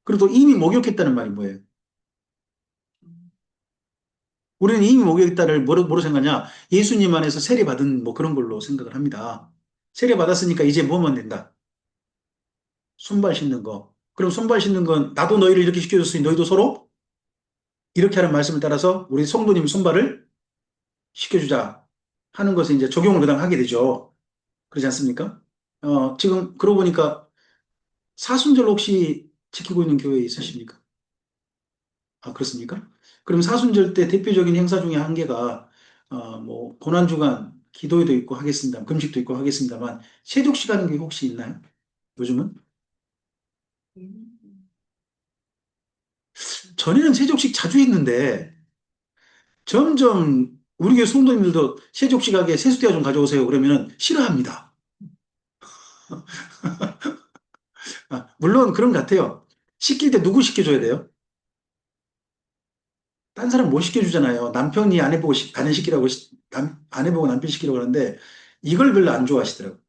그리고 또 이미 목욕했다는 말이 뭐예요? 우리는 이미 목욕했다를 뭐로 생각하냐? 예수님 안에서 세례받은 뭐 그런 걸로 생각을 합니다. 세례받았으니까 이제 뭐만 된다? 손발 씻는 거. 그럼 손발 씻는 건 나도 너희를 이렇게 시켜줬으니 너희도 서로 이렇게 하는 말씀을 따라서 우리 성도님 손발을 시켜주자 하는 것을 이제 적용을 그다음 하게 되죠. 그렇지 않습니까? 지금 그러고 보니까 사순절 혹시 지키고 있는 교회 있으십니까? 아, 그렇습니까? 그럼 사순절 때 대표적인 행사 중에 한 개가, 뭐, 고난주간 기도회도 있고 하겠습니다. 금식도 있고 하겠습니다만, 세족식 하는 게 혹시 있나요? 요즘은? 전에는 세족식 자주 했는데, 점점 우리 교회 성도님들도 세족식 하게 세수대야 좀 가져오세요. 그러면은 싫어합니다. 물론 그런 것 같아요. 시킬 때 누구 시켜줘야 돼요? 딴 사람 못 시켜주잖아요. 남편이 아내 보고 아내 시키라고, 아내 보고 남편 시키라고 하는데, 이걸 별로 안 좋아하시더라고요.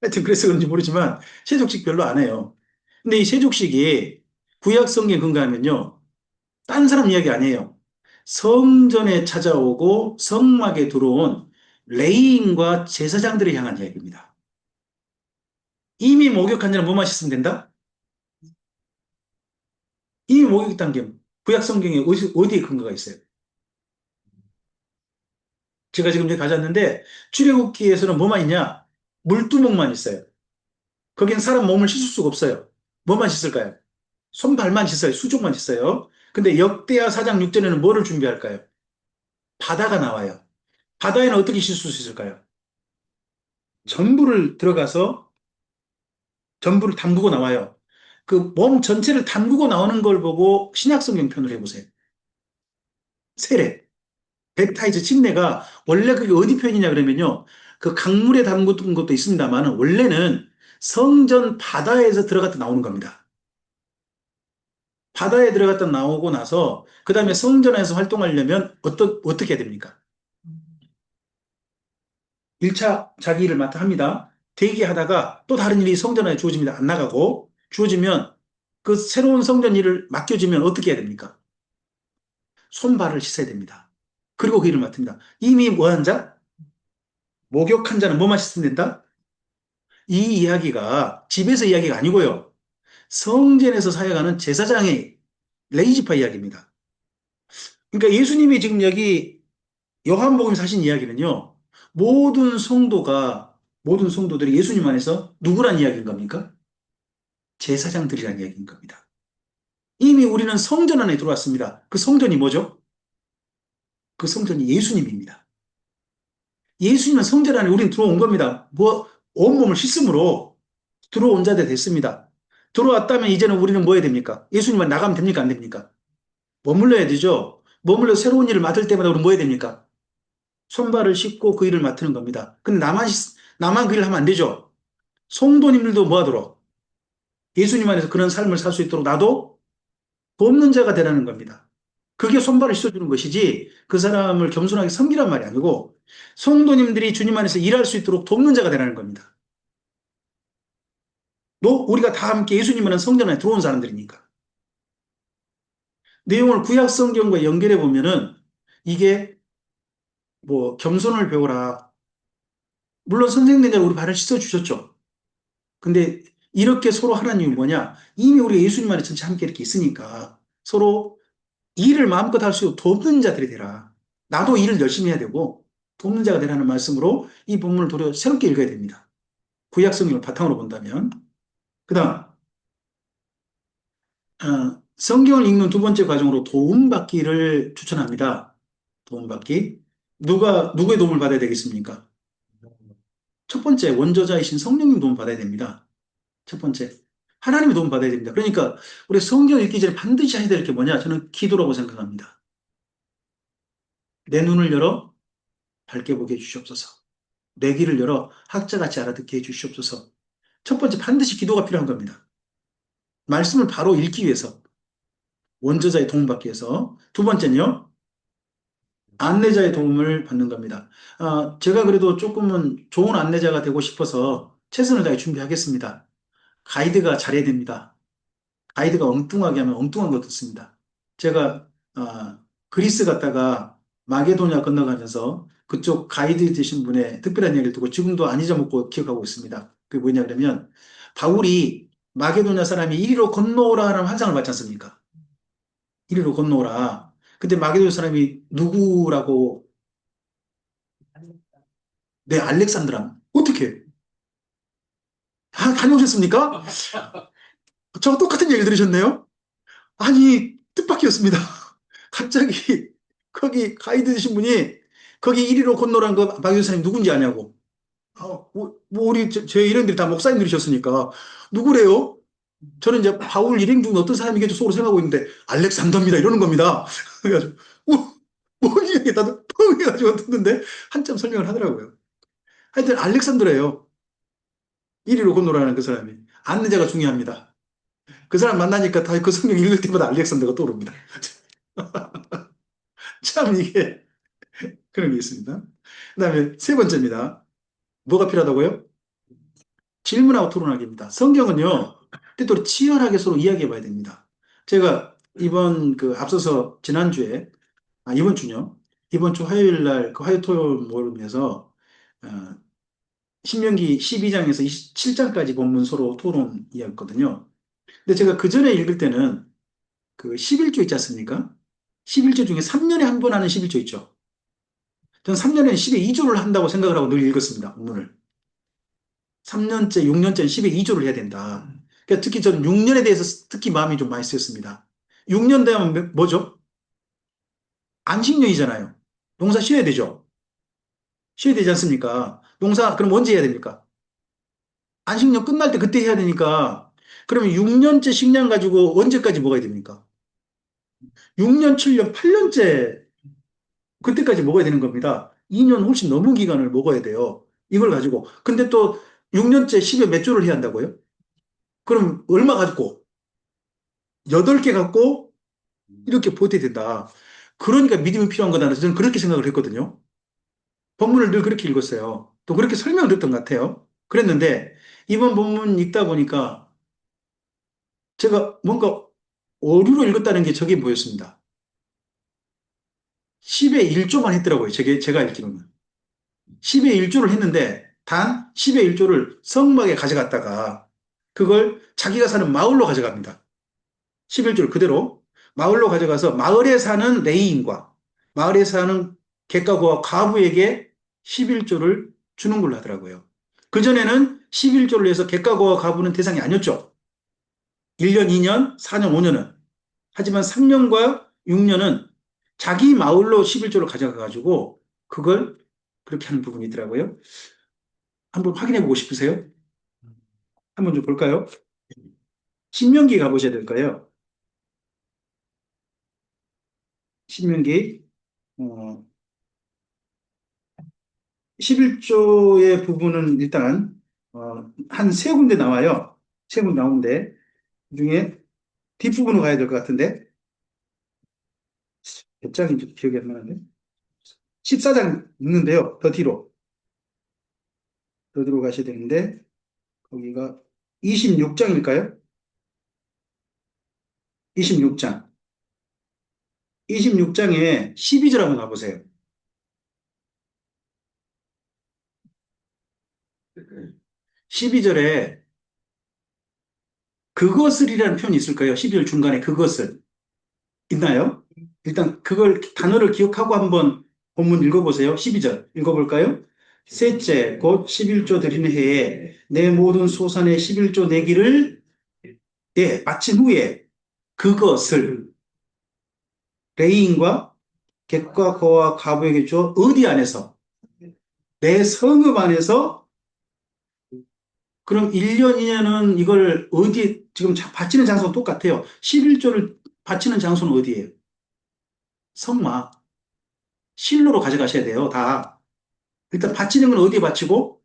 하여튼 그래서 그런지 모르지만 세족식 별로 안 해요. 근데 이 세족식이 구약 성경에 근거하면요. 딴 사람 이야기 아니에요. 성전에 찾아오고 성막에 들어온 레위인과 제사장들을 향한 이야기입니다. 이미 목욕한 자는 뭐만 씻으면 된다? 이미 목욕했다는 게 구약 성경에 어디에 근거가 있어요? 제가 지금 여기 가졌는데 출애굽기에서는 뭐만 있냐? 물두멍만 있어요. 거긴 사람 몸을 씻을 수가 없어요. 뭐만 씻을까요? 손발만 씻어요. 수족만 씻어요. 근데 역대하 4장 6절에는 뭐를 준비할까요? 바다가 나와요. 바다에는 어떻게 씻을 수 있을까요? 전부를 들어가서 전부를 담그고 나와요. 그 몸 전체를 담그고 나오는 걸 보고 신약성경 편을 해보세요. 세례, 베프타이즈 침례가 원래 그게 어디 편이냐 그러면요. 그 강물에 담근 것도 있습니다만 원래는 성전 바다에서 들어갔다 나오는 겁니다. 바다에 들어갔다 나오고 나서 그 다음에 성전에서 활동하려면 어떻게 해야 됩니까? 1차 자기 일을 맡아 합니다. 대기하다가 또 다른 일이 성전에 주어집니다. 안 나가고 주어지면 그 새로운 성전 일을 맡겨지면 어떻게 해야 됩니까? 손발을 씻어야 됩니다. 그리고 그 일을 맡습니다. 이미 뭐 한 자? 목욕한 자는 뭐만 씻으면 된다? 이 이야기가 집에서 이야기가 아니고요. 성전에서 사역하는 제사장의 레이지파 이야기입니다. 그러니까 예수님이 지금 여기 요한복음에서 하신 이야기는요. 모든 성도들이 예수님 안에서 누구란 이야기인 겁니까? 제사장들이란 이야기인 겁니다. 이미 우리는 성전 안에 들어왔습니다. 그 성전이 뭐죠? 그 성전이 예수님입니다. 예수님은 성전 안에 우리는 들어온 겁니다. 뭐, 온몸을 씻음으로 들어온 자들 됐습니다. 들어왔다면 이제는 우리는 뭐 해야 됩니까? 예수님만 나가면 됩니까? 안 됩니까? 머물러야 되죠? 머물러 새로운 일을 맡을 때마다 우리는 뭐 해야 됩니까? 손발을 씻고 그 일을 맡는 겁니다. 근데 나만 그 일을 하면 안 되죠? 성도님들도 뭐 하도록? 예수님 안에서 그런 삶을 살 수 있도록 나도 돕는 자가 되라는 겁니다. 그게 손발을 씻어주는 것이지 그 사람을 겸손하게 섬기란 말이 아니고 성도님들이 주님 안에서 일할 수 있도록 돕는 자가 되라는 겁니다. 우리가 다 함께 예수님 안에 성전 안에 들어온 사람들이니까. 내용을 구약 성경과 연결해 보면은 이게 뭐 겸손을 배우라. 물론 선생님들 우리 발을 씻어 주셨죠. 근데 이렇게 서로 하라는 이유는 뭐냐? 이미 우리가 예수님 안에 전체 함께 이렇게 있으니까 서로 일을 마음껏 할 수 있도록 돕는 자들이 되라. 나도 일을 열심히 해야 되고 돕는 자가 되라는 말씀으로 이 본문을 도려 새롭게 읽어야 됩니다. 구약 성경을 바탕으로 본다면. 그다음 성경을 읽는 두 번째 과정으로 도움받기를 추천합니다. 도움받기. 누구의 도움을 받아야 되겠습니까? 첫 번째, 원저자이신 성령님 도움 받아야 됩니다. 첫 번째. 하나님의 도움 받아야 됩니다. 그러니까 우리 성경 읽기 전에 반드시 해야 될 게 뭐냐? 저는 기도라고 생각합니다. 내 눈을 열어 밝게 보게 해주시옵소서. 내 귀를 열어 학자같이 알아듣게 해주시옵소서. 첫 번째, 반드시 기도가 필요한 겁니다. 말씀을 바로 읽기 위해서. 원저자의 도움 받기 위해서. 두 번째는요. 안내자의 도움을 받는 겁니다. 제가 그래도 조금은 좋은 안내자가 되고 싶어서 최선을 다해 준비하겠습니다. 가이드가 잘해야 됩니다. 가이드가 엉뚱하게 하면 엉뚱한 거 듣습니다. 제가 그리스 갔다가 마게도냐 건너가면서 그쪽 가이드 되신 분의 특별한 얘기를 듣고 지금도 안 잊어먹고 기억하고 있습니다. 그게 뭐냐 그러면 바울이 마게도냐 사람이 이리로 건너오라는 환상을 받지 않습니까? 이리로 건너오라. 근데 마게도냐 사람이 누구라고 네, 알렉산드라. 어떻게? 다녀오셨습니까? 저랑 똑같은 얘기를 들으셨네요? 아니, 뜻밖이었습니다. 갑자기, 거기 가이드 되신 분이, 거기 이리로 건너란 거, 박 교수님 누군지 아냐고. 우리, 제 일행들이 다 목사님들이셨으니까, 누구래요? 저는 이제 바울 일행 중 어떤 사람이겠죠 속으로 생각하고 있는데, 알렉산더입니다. 이러는 겁니다. 그래가지고, 뭐, 이게 나도 뻥 해가지고 듣는데, 한참 설명을 하더라고요. 하여튼, 알렉산더래요. 이리로 건너라는 그 사람이. 안내자가 중요합니다. 그 사람 만나니까 다 그 성경 읽을 때마다 알렉산더가 떠오릅니다. 참 이게 그런 게 있습니다. 그 다음에 세 번째입니다. 뭐가 필요하다고요? 질문하고 토론하기입니다. 성경은요, 때때로 치열하게 서로 이야기해 봐야 됩니다. 제가 이번 앞서서 지난주에, 이번 주요. 이번 주 화요일 날 그 화요 토요일 모임에서 어, 신명기 12장에서 27장까지 본문 서로 토론이었거든요. 근데 제가 그 전에 읽을 때는 그 11조 있지 않습니까? 11조 중에 3년에 한 번 하는 11조 있죠. 저는 3년에 12조를 한다고 생각을 하고 늘 읽었습니다. 본문을. 3년째, 6년째 12조를 해야 된다. 그러니까 특히 저는 6년에 대해서 특히 마음이 좀 많이 쓰였습니다. 6년 되면 뭐죠? 안식년이잖아요. 농사 쉬어야 되죠. 쉬어야 되지 않습니까? 농사 그럼 언제 해야 됩니까? 안식년 끝날 때 그때 해야 되니까 그러면 6년째 식량 가지고 언제까지 먹어야 됩니까? 6년, 7년, 8년째 그때까지 먹어야 되는 겁니다. 2년 훨씬 넘은 기간을 먹어야 돼요. 이걸 가지고. 근데 또 6년째 10에 몇 조를 해야 한다고요? 그럼 얼마 가지고? 8개 갖고 이렇게 버텨야 된다. 그러니까 믿음이 필요한 거다. 저는 그렇게 생각을 했거든요. 본문을 늘 그렇게 읽었어요. 또 그렇게 설명을 했던 것 같아요. 그랬는데 이번 본문 읽다 보니까 제가 뭔가 오류로 읽었다는 게 저게 보였습니다. 10의 1조만 했더라고요. 제가 읽기로는. 10의 1조를 했는데 단 10의 1조를 성막에 가져갔다가 그걸 자기가 사는 마을로 가져갑니다. 11조를 그대로 마을로 가져가서 마을에 사는 레이인과 마을에 사는 객가구와 과부에게 11조를 주는 걸로 하더라고요. 그전에는 11조를 해서 객가구와 과부는 대상이 아니었죠. 1년, 2년, 4년, 5년은. 하지만 3년과 6년은 자기 마을로 11조를 가져가가지고 그걸 그렇게 하는 부분이 있더라고요. 한번 확인해 보고 싶으세요? 한번 좀 볼까요? 신명기 가보셔야 될까요? 신명기 11조의 부분은 일단 한 세 군데 나와요. 세 군데 나오는데 그 중에 뒷부분으로 가야 될 것 같은데, 몇 장인지 기억이 안 나는데. 14장 있는데요. 더 뒤로. 더 뒤로 가셔야 되는데, 거기가 26장일까요? 26장. 26장에 12절 한번 가보세요. 12절에 그것을이라는 표현이 있을까요? 12절 중간에 그것을. 있나요? 일단 그걸 단어를 기억하고 한번 본문 읽어보세요. 12절 읽어볼까요? 셋째 곧 11조 드리는 해에 내 모든 소산의 11조 내기를 마친 후에 그것을 레인과 객과 거와 가부에게 줘 어디 안에서 내 성읍 안에서 그럼 1년, 2년은 이걸 어디에 지금 바치는 장소는 똑같아요. 11조를 바치는 장소는 어디예요? 성막. 실로로 가져가셔야 돼요. 다. 일단 바치는 건 어디에 바치고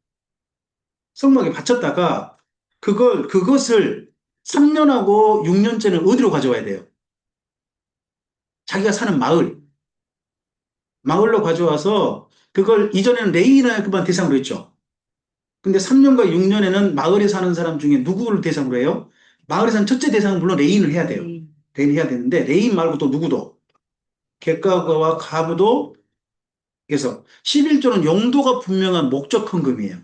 성막에 바쳤다가 그것을 3년하고 6년째는 어디로 가져와야 돼요? 자기가 사는 마을로 가져와서 그걸 이전에는 레위인만 대상으로 했죠. 근데 3년과 6년에는 마을에 사는 사람 중에 누구를 대상으로 해요? 마을에 사는 첫째 대상은 물론 레인을 해야 돼요. 레인 해야 되는데 레인 말고 또 누구도 객가와 가부도 그래서 11조는 용도가 분명한 목적 헌금이에요.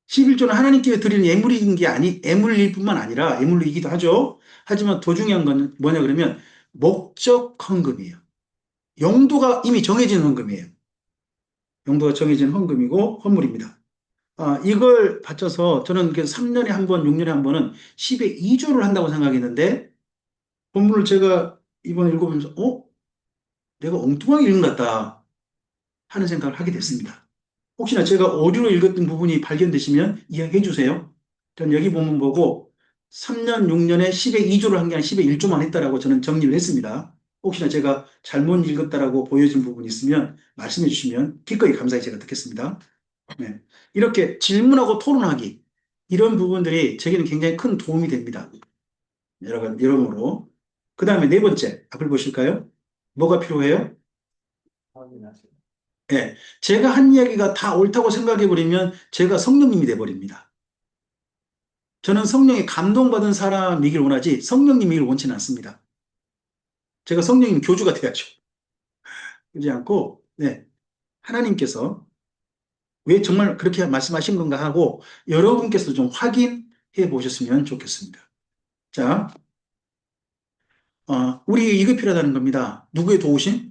11조는 하나님께 드리는 예물일 뿐만 아니라 예물이기도 하죠. 하지만 더 중요한 건 뭐냐 그러면 목적 헌금이에요. 용도가 이미 정해진 헌금이에요. 용도가 정해진 헌금이고 헌물입니다. 이걸 바쳐서 저는 그래서 3년에 한 번, 6년에 한 번은 10의 2조를 한다고 생각했는데 본문을 제가 이번에 읽어보면서 내가 엉뚱하게 읽은 것 같다 하는 생각을 하게 됐습니다. 혹시나 제가 오류로 읽었던 부분이 발견되시면 이야기해 주세요. 전 여기 본문 보고 3년, 6년에 10의 2조를 한 게 아니라 10의 1조만 했다라고 저는 정리를 했습니다. 혹시나 제가 잘못 읽었다라고 보여진 부분이 있으면 말씀해 주시면 기꺼이 감사히 제가 듣겠습니다. 네. 이렇게 질문하고 토론하기 이런 부분들이 제게는 굉장히 큰 도움이 됩니다. 여러모로. 그 다음에 네 번째 앞을 보실까요? 뭐가 필요해요? 네. 제가 한 이야기가 다 옳다고 생각해 버리면 제가 성령님이 돼 버립니다. 저는 성령에 감동받은 사람이길 원하지 성령님이길 원치는 않습니다. 제가 성령님 교주가 돼야죠. 그렇지 않고 네. 하나님께서 왜 정말 그렇게 말씀하신 건가 하고 여러분께서 좀 확인해 보셨으면 좋겠습니다. 자, 우리 이거 필요하다는 겁니다. 누구의 도우심?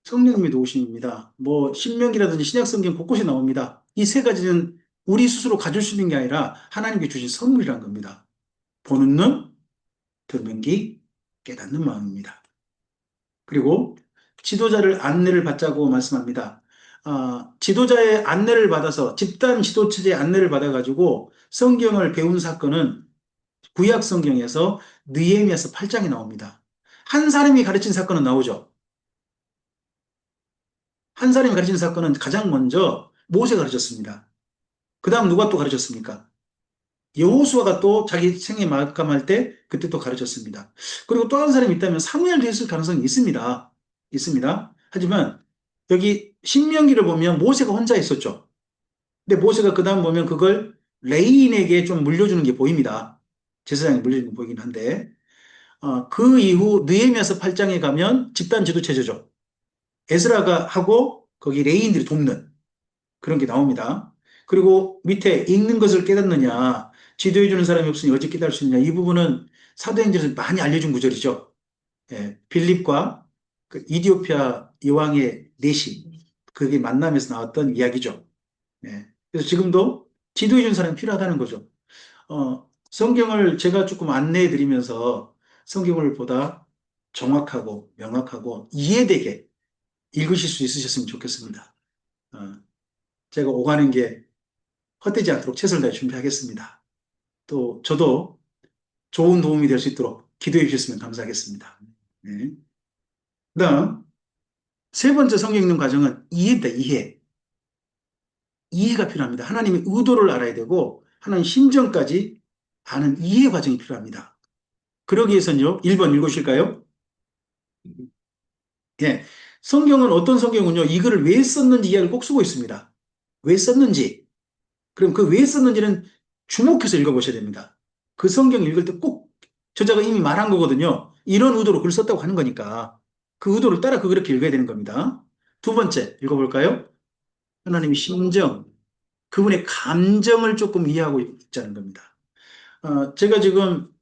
성령님의 도우심입니다. 뭐 신명기라든지 신약성경 곳곳에 나옵니다. 이 세 가지는 우리 스스로 가질 수 있는 게 아니라 하나님께 주신 선물이란 겁니다. 보는 눈, 듣는 귀, 깨닫는 마음입니다. 그리고 지도자를 안내를 받자고 말씀합니다. 지도자의 안내를 받아서 집단 지도체제의 안내를 받아가지고 성경을 배운 사건은 구약 성경에서 느헤미야서 8장에 나옵니다. 한 사람이 가르친 사건은 나오죠. 한 사람이 가르친 사건은 가장 먼저 모세가 가르쳤습니다. 그 다음 누가 또 가르쳤습니까? 여호수아가 또 자기 생애 마감할 때 그때 또 가르쳤습니다. 그리고 또 한 사람이 있다면 사무엘도 했을 가능성이 있습니다. 있습니다. 하지만 여기 신명기를 보면 모세가 혼자 있었죠. 근데 모세가 그 다음 보면 그걸 레인에게 좀 물려주는 게 보입니다. 제사장에 물려주는 게 보이긴 한데 그 이후 느헤미야서 8장에 가면 집단 지도 체제죠. 에스라가 하고 거기 레인들이 돕는 그런 게 나옵니다. 그리고 밑에 읽는 것을 깨닫느냐, 지도해주는 사람이 없으니 어찌 깨달을 수 있느냐. 이 부분은 사도행전에서 많이 알려준 구절이죠. 예, 빌립과 그 이디오피아 여왕의 내시, 그게 만남에서 나왔던 이야기죠. 예, 그래서 지금도 지도해주는 사람이 필요하다는 거죠. 성경을 제가 조금 안내해 드리면서 성경을 보다 정확하고 명확하고 이해되게 읽으실 수 있으셨으면 좋겠습니다. 어, 제가 오가는 게 헛되지 않도록 최선을 다해 준비하겠습니다. 또 저도 좋은 도움이 될 수 있도록 기도해 주셨으면 감사하겠습니다. 네. 그다음 세 번째 성경 읽는 과정은 이해입니다. 이해가 필요합니다. 하나님의 의도를 알아야 되고 하나님 심정까지 아는 이해 과정이 필요합니다. 그러기 위해서는요, 1번 읽으실까요? 예. 성경은 어떤 성경은요, 이 글을 왜 썼는지 이야기를 꼭 쓰고 있습니다. 왜 썼는지. 그럼 그 왜 썼는지는 주목해서 읽어보셔야 됩니다. 그 성경 읽을 때 꼭 저자가 이미 말한 거거든요. 이런 의도로 글 썼다고 하는 거니까 그 의도를 따라 그렇게 읽어야 되는 겁니다. 두 번째 읽어볼까요? 하나님의 심정, 그분의 감정을 조금 이해하고 있자는 겁니다. 제가 지금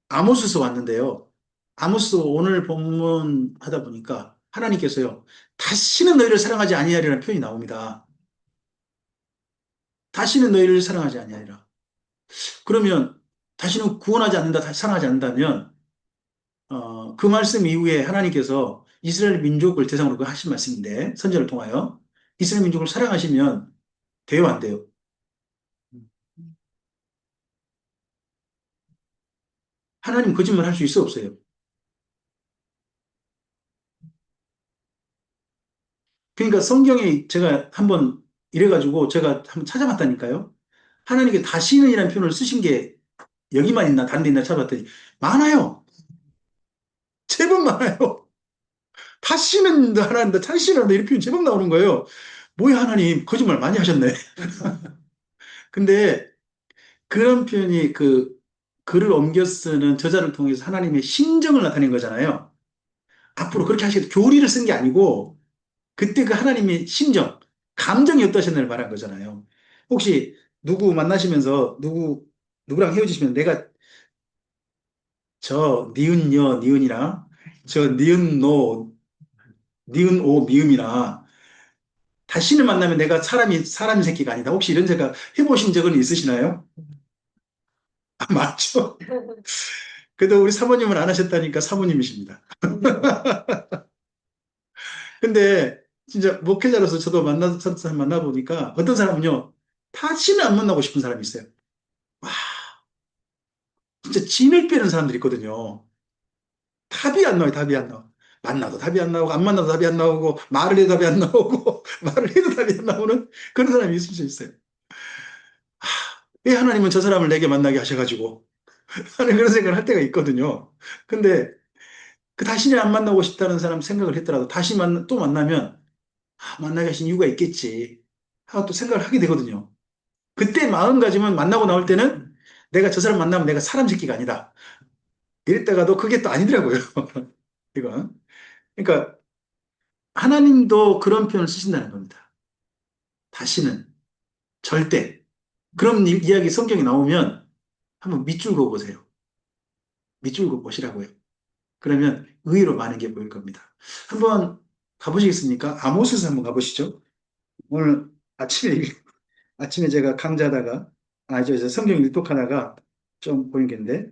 아모스서 왔는데요. 아모스 오늘 본문 하다 보니까 하나님께서요, 다시는 너희를 사랑하지 아니하리라는 표현이 나옵니다. 다시는 너희를 사랑하지 아니하리라. 그러면 다시는 구원하지 않는다, 다시 사랑하지 않는다면 그 말씀 이후에 하나님께서 이스라엘 민족을 대상으로 하신 말씀인데 선지자를 통하여 이스라엘 민족을 사랑하시면 돼요, 안 돼요? 하나님 거짓말 할 수 있어, 없어요? 그러니까 성경에 제가 한번 이래가지고 제가 한번 찾아봤다니까요. 하나님께 다시는이라는 표현을 쓰신 게 여기만 있나 다른 데 있나 찾아봤더니 많아요. 제법 많아요. 다시는 하나님다, 다시는 한다 이렇게 표현 제법 나오는 거예요. 뭐야 하나님 거짓말 많이 하셨네. 근데 그런 표현이 그 글을 옮겨 쓰는 저자를 통해서 하나님의 심정을 나타낸 거잖아요. 앞으로 그렇게 하시겠다. 교리를 쓴 게 아니고 그때 그 하나님의 심정, 감정이 어떠셨나를 말한 거잖아요. 혹시 누구 만나시면서 누구랑 헤어지시면 내가 저 니은여 니은이나 저 니은노 니은오 미음이나 다시는 만나면 내가 사람 새끼가 아니다. 혹시 이런 생각 해보신 적은 있으시나요? 아, 맞죠? 그래도 우리 사모님은 안 하셨다니까 사모님이십니다. 근데 진짜 목회자로서 저도 사람 만나보니까 어떤 사람은요, 다시는 안 만나고 싶은 사람이 있어요. 와, 진짜 진을 빼는 사람들이 있거든요. 답이 안 나와요, 답이 안 나와. 만나도 답이 안 나오고, 안 만나도 답이 안 나오고, 말을 해도 답이 안 나오고, 말을 해도 답이 안 나오는 그런 사람이 있을 수 있어요. 왜 하나님은 저 사람을 내게 만나게 하셔가지고, 하는 그런 생각을 할 때가 있거든요. 근데 그 다시는 안 만나고 싶다는 사람 생각을 했더라도 또 만나면, 만나게 하신 이유가 있겠지. 하고 또 생각을 하게 되거든요. 그때 마음가짐은 만나고 나올 때는 내가 저 사람 만나면 내가 사람 새끼가 아니다. 이랬다가도 그게 또 아니더라고요. 이건. 그러니까 하나님도 그런 표현을 쓰신다는 겁니다. 다시는, 절대. 그런 이야기 성경에 나오면 한번 밑줄 그어 보세요. 밑줄 그어 보시라고요. 그러면 의외로 많은 게 보일 겁니다. 한번 가보시겠습니까? 아모스에서 한번 가보시죠. 오늘 아침에 제가 강좌하다가, 저 성경 일독하다가 좀 보인 게인데,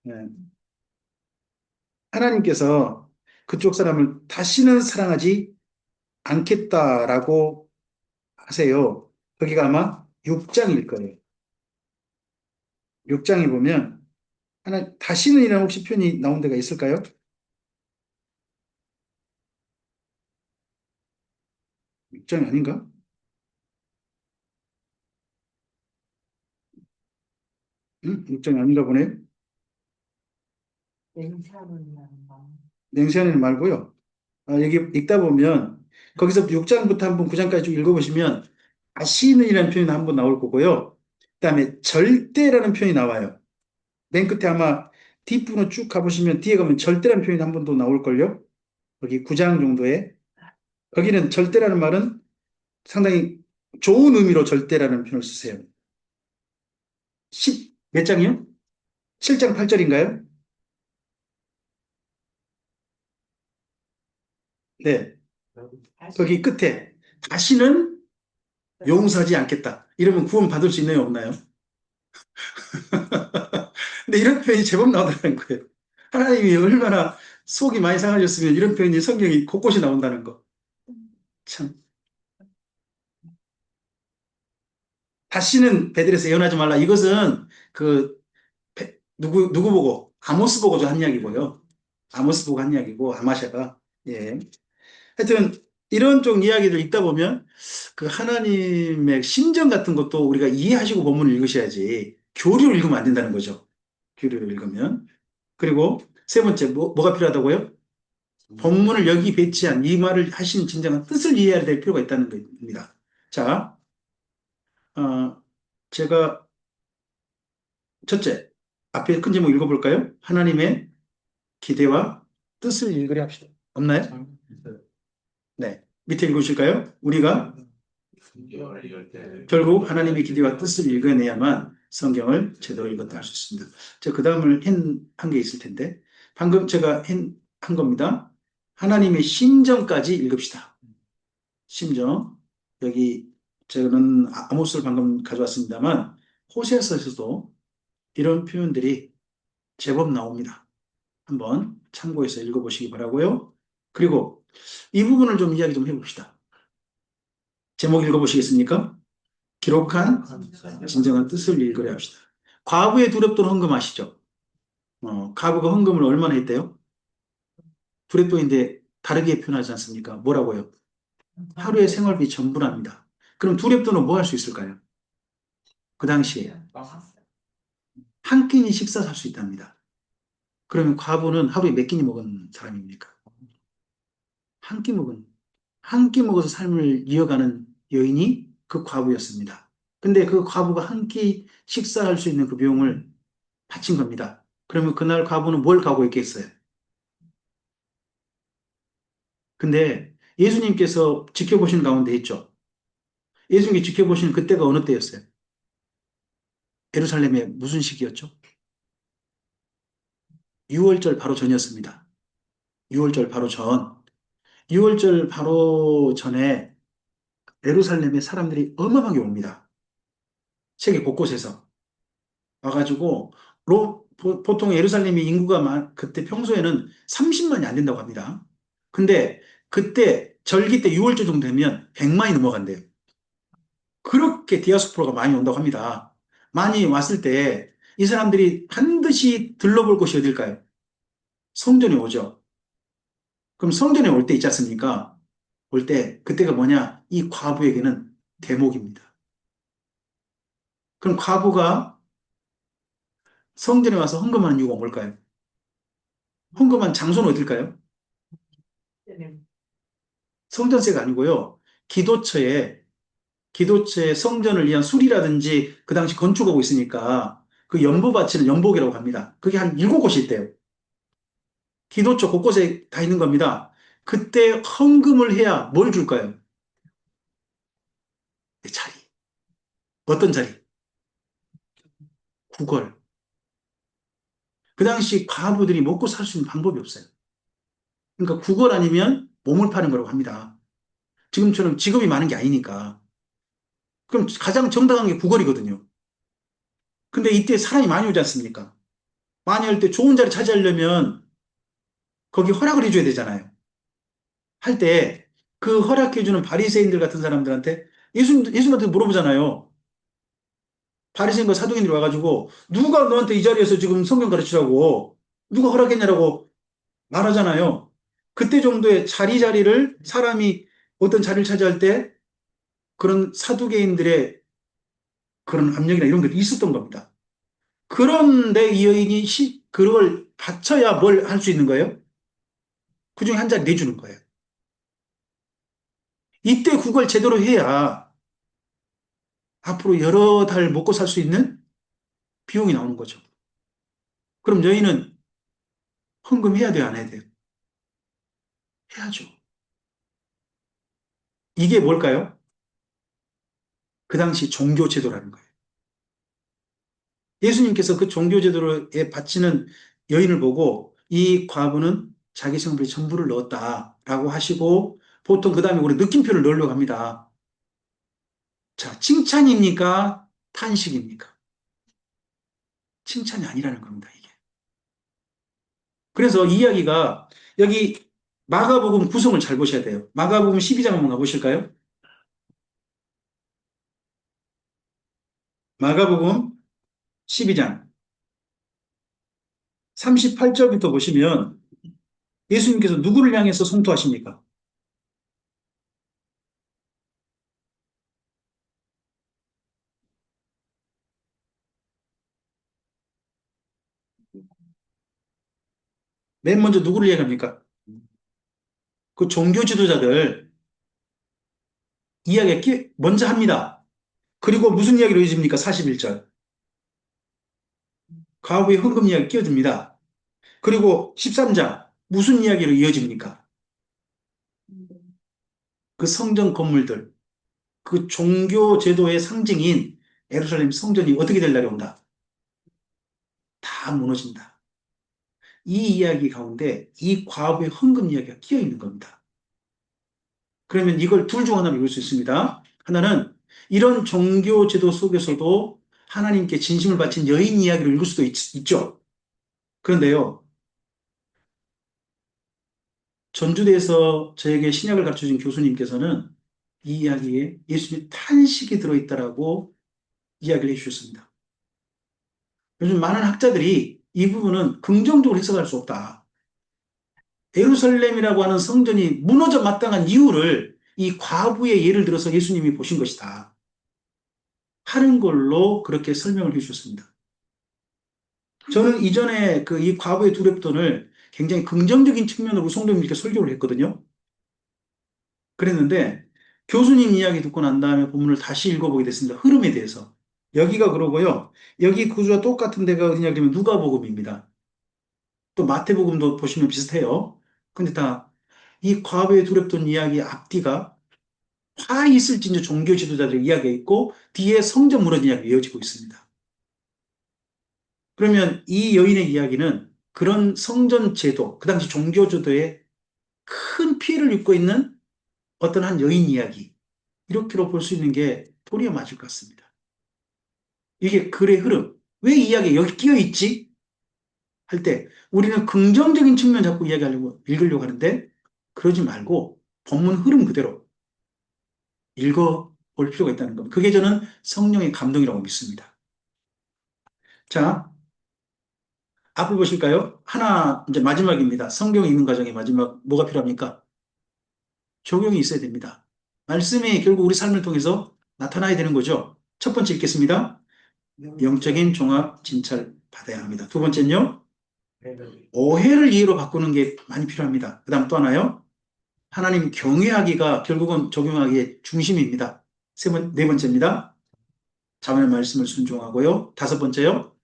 예. 하나님께서 그쪽 사람을 다시는 사랑하지 않겠다라고 하세요. 거기가 아마 6장일 거예요. 6장에 보면, 다시는이라는 혹시 표현이 나온 데가 있을까요? 6장이 아닌가? 응? 6장이 아닌가 보네요. 냉시하는 말고요. 여기 읽다 보면 거기서 6장부터 한번 9장까지 쭉 읽어보시면 다시는이라는 표현이 한번 나올 거고요. 그다음에 절대라는 표현이 나와요. 맨 끝에 아마 뒷부분 쭉 가보시면 뒤에 가면 절대라는 표현이 한 번 더 나올걸요. 거기 9장 정도에 거기는 절대라는 말은 상당히 좋은 의미로 절대라는 표현을 쓰세요. 10, 몇 장이요? 7장 8절인가요? 네. 거기 끝에 다시는 용서하지 않겠다. 이러면 구원 받을 수 있나요, 없나요? 근데 이런 표현이 제법 나온다는 거예요. 하나님이 얼마나 속이 많이 상하셨으면 이런 표현이 성경이 곳곳이 나온다는 거. 참. 다시는 베델에서 예언하지 말라. 이것은 누구 보고? 아모스 보고 한 이야기고요. 아모스 보고 한 이야기고, 아마샤가. 예. 하여튼, 이런 쪽 이야기를 읽다 보면 그 하나님의 심정 같은 것도 우리가 이해하시고 본문을 읽으셔야지 교리를 읽으면 안 된다는 거죠. 교리를 읽으면. 그리고 세 번째, 뭐가 필요하다고요? 본문을 여기 배치한 이 말을 하신 진정한 뜻을 이해해야 될 필요가 있다는 겁니다. 자, 제가 첫째, 앞에 큰 제목 읽어볼까요? 하나님의 기대와 뜻을 읽으려 합시다. 없나요? 네. 밑에 읽으실까요? 우리가 결국 하나님의 기대와 뜻을 읽어내야만 성경을 제대로 읽었다 할 수 있습니다. 그 다음을 한 게 있을 텐데, 방금 제가 한 겁니다. 하나님의 심정까지 읽읍시다. 심정. 여기 저는 아모스를 방금 가져왔습니다만, 호세아서에서도 이런 표현들이 제법 나옵니다. 한번 참고해서 읽어보시기 바라고요. 그리고 이 부분을 좀 이야기 좀 해봅시다. 제목 읽어보시겠습니까? 기록한 진정한 뜻을 읽으려 합시다. 과부의 두렵도는 헌금 아시죠? 과부가 헌금을 얼마나 했대요? 두렵도인데 다르게 표현하지 않습니까? 뭐라고요? 하루의 생활비 전부랍니다. 그럼 두렵도는 뭐 할 수 있을까요? 그 당시에 한 끼니 식사 살 수 있답니다. 그러면 과부는 하루에 몇 끼니 먹은 사람입니까? 한 끼 먹은, 한 끼 먹어서 삶을 이어가는 여인이 그 과부였습니다. 근데 그 과부가 한 끼 식사할 수 있는 그 비용을 바친 겁니다. 그러면 그날 과부는 뭘 각오했겠어요? 근데 예수님께서 지켜보시는 가운데 있죠. 예수님이 지켜보시는 그때가 어느 때였어요? 예루살렘의 무슨 시기였죠? 6월절 바로 전이었습니다. 6월절 바로 전. 6월절 바로 전에 예루살렘에 사람들이 어마어마하게 옵니다. 세계 곳곳에서. 와가지고, 보통 예루살렘의 인구가 그때 평소에는 30만이 안 된다고 합니다. 근데 그때 절기 때 6월절 정도 되면 100만이 넘어간대요. 그렇게 디아스포라가 많이 온다고 합니다. 많이 왔을 때 이 사람들이 반드시 들러볼 곳이 어딜까요? 성전에 오죠. 그럼 성전에 올 때 있지 않습니까? 올 때, 그때가 뭐냐? 이 과부에게는 대목입니다. 그럼 과부가 성전에 와서 헌금하는 이유가 뭘까요? 헌금한 장소는 어딜까요? 성전세가 아니고요. 기도처에, 기도처에 성전을 위한 수리라든지 그 당시 건축하고 있으니까 그 연보 바치는 연복이라고 합니다. 그게 한 7곳이 있대요. 기도처 곳곳에 다 있는 겁니다. 그때 헌금을 해야 뭘 줄까요? 내 자리. 어떤 자리? 구걸. 그 당시 과부들이 먹고 살 수 있는 방법이 없어요. 그러니까 구걸 아니면 몸을 파는 거라고 합니다. 지금처럼 직업이 많은 게 아니니까. 그럼 가장 정당한 게 구걸이거든요. 근데 이때 사람이 많이 오지 않습니까? 많이 올 때 좋은 자리 차지하려면 거기 허락을 해줘야 되잖아요. 할 때 그 허락해주는 바리새인들 같은 사람들한테 예수님한테 물어보잖아요. 바리새인과 사도인들이 와가지고 누가 너한테 이 자리에서 지금 성경 가르치라고 누가 허락했냐라고 말하잖아요. 그때 정도의 자리를 사람이 어떤 자리를 차지할 때 그런 사두개인들의 그런 압력이나 이런 게 있었던 겁니다. 그런데 이 여인이 그걸 바쳐야 뭘 할 수 있는 거예요? 그중에 한 자리 내주는 거예요. 이때 그걸 제대로 해야 앞으로 여러 달 먹고 살 수 있는 비용이 나오는 거죠. 그럼 여인은 헌금해야 돼요, 안 해야 돼요? 해야죠. 이게 뭘까요? 그 당시 종교 제도라는 거예요. 예수님께서 그 종교 제도에 바치는 여인을 보고 이 과부는 자기 생업에 전부를 넣었다라고 하시고 보통 그 다음에 우리 느낌표를 넣으려고 합니다. 자, 칭찬입니까? 탄식입니까? 칭찬이 아니라는 겁니다, 이게. 그래서 이 이야기가 여기 마가복음 구성을 잘 보셔야 돼요. 마가복음 12장 한번 가보실까요? 마가복음 12장 38절부터 보시면 예수님께서 누구를 향해서 성토하십니까? 맨 먼저 누구를 이야기합니까? 그 종교 지도자들 이야기 먼저 합니다. 그리고 무슨 이야기로 이어집니까? 41절. 과부의 헌금 이야기 끼어듭니다. 그리고 13장 무슨 이야기로 이어집니까? 그 성전 건물들, 그 종교 제도의 상징인 예루살렘 성전이 어떻게 될 날이 온다? 다 무너진다. 이 이야기 가운데 이 과부의 헌금 이야기가 끼어 있는 겁니다. 그러면 이걸 둘 중 하나로 이룰 수 있습니다. 하나는 이런 종교 제도 속에서도 하나님께 진심을 바친 여인 이야기를 읽을 수도 있죠. 그런데요, 전주대에서 저에게 신약을 가르쳐준 교수님께서는 이 이야기에 예수님의 탄식이 들어있다라고 이야기를 해주셨습니다. 요즘 많은 학자들이 이 부분은 긍정적으로 해석할 수 없다. 예루살렘이라고 하는 성전이 무너져 마땅한 이유를 이 과부의 예를 들어서 예수님이 보신 것이다. 하는 걸로 그렇게 설명을 해주셨습니다. 저는 이전에 그 이 과부의 두렵돈을 굉장히 긍정적인 측면으로 성도님들께 설교를 했거든요. 그랬는데 교수님 이야기 듣고 난 다음에 본문을 다시 읽어보게 됐습니다. 흐름에 대해서. 여기가 그러고요. 여기 구조와 똑같은 데가 어디냐 그러면 누가복음입니다. 또 마태복음도 보시면 비슷해요. 근데 다 이 과부의 두렵던 이야기 앞뒤가 화 있을진저 종교 지도자들의 이야기가 있고 뒤에 성전 무너진 이야기가 이어지고 있습니다. 그러면 이 여인의 이야기는 그런 성전 제도, 그 당시 종교 제도에 큰 피해를 입고 있는 어떤 한 여인 이야기, 이렇게로 볼 수 있는 게 도리어 맞을 것 같습니다. 이게 글의 흐름. 왜 이 이야기가 여기 끼어 있지? 할 때 우리는 긍정적인 측면 자꾸 이야기하려고 읽으려고 하는데 그러지 말고 본문 흐름 그대로 읽어볼 필요가 있다는 겁니다. 그게 저는 성령의 감동이라고 믿습니다. 자, 앞을 보실까요? 하나, 이제 마지막입니다. 성경 읽는 과정의 마지막, 뭐가 필요합니까? 적용이 있어야 됩니다. 말씀이 결국 우리 삶을 통해서 나타나야 되는 거죠. 첫 번째 읽겠습니다. 영적인 종합 진찰 받아야 합니다. 두 번째는요, 오해를 이해로 바꾸는 게 많이 필요합니다. 그 다음 또 하나요, 하나님 경외하기가 결국은 적용하기의 중심입니다. 네 번째입니다. 자문의 말씀을 순종하고요. 다섯 번째요,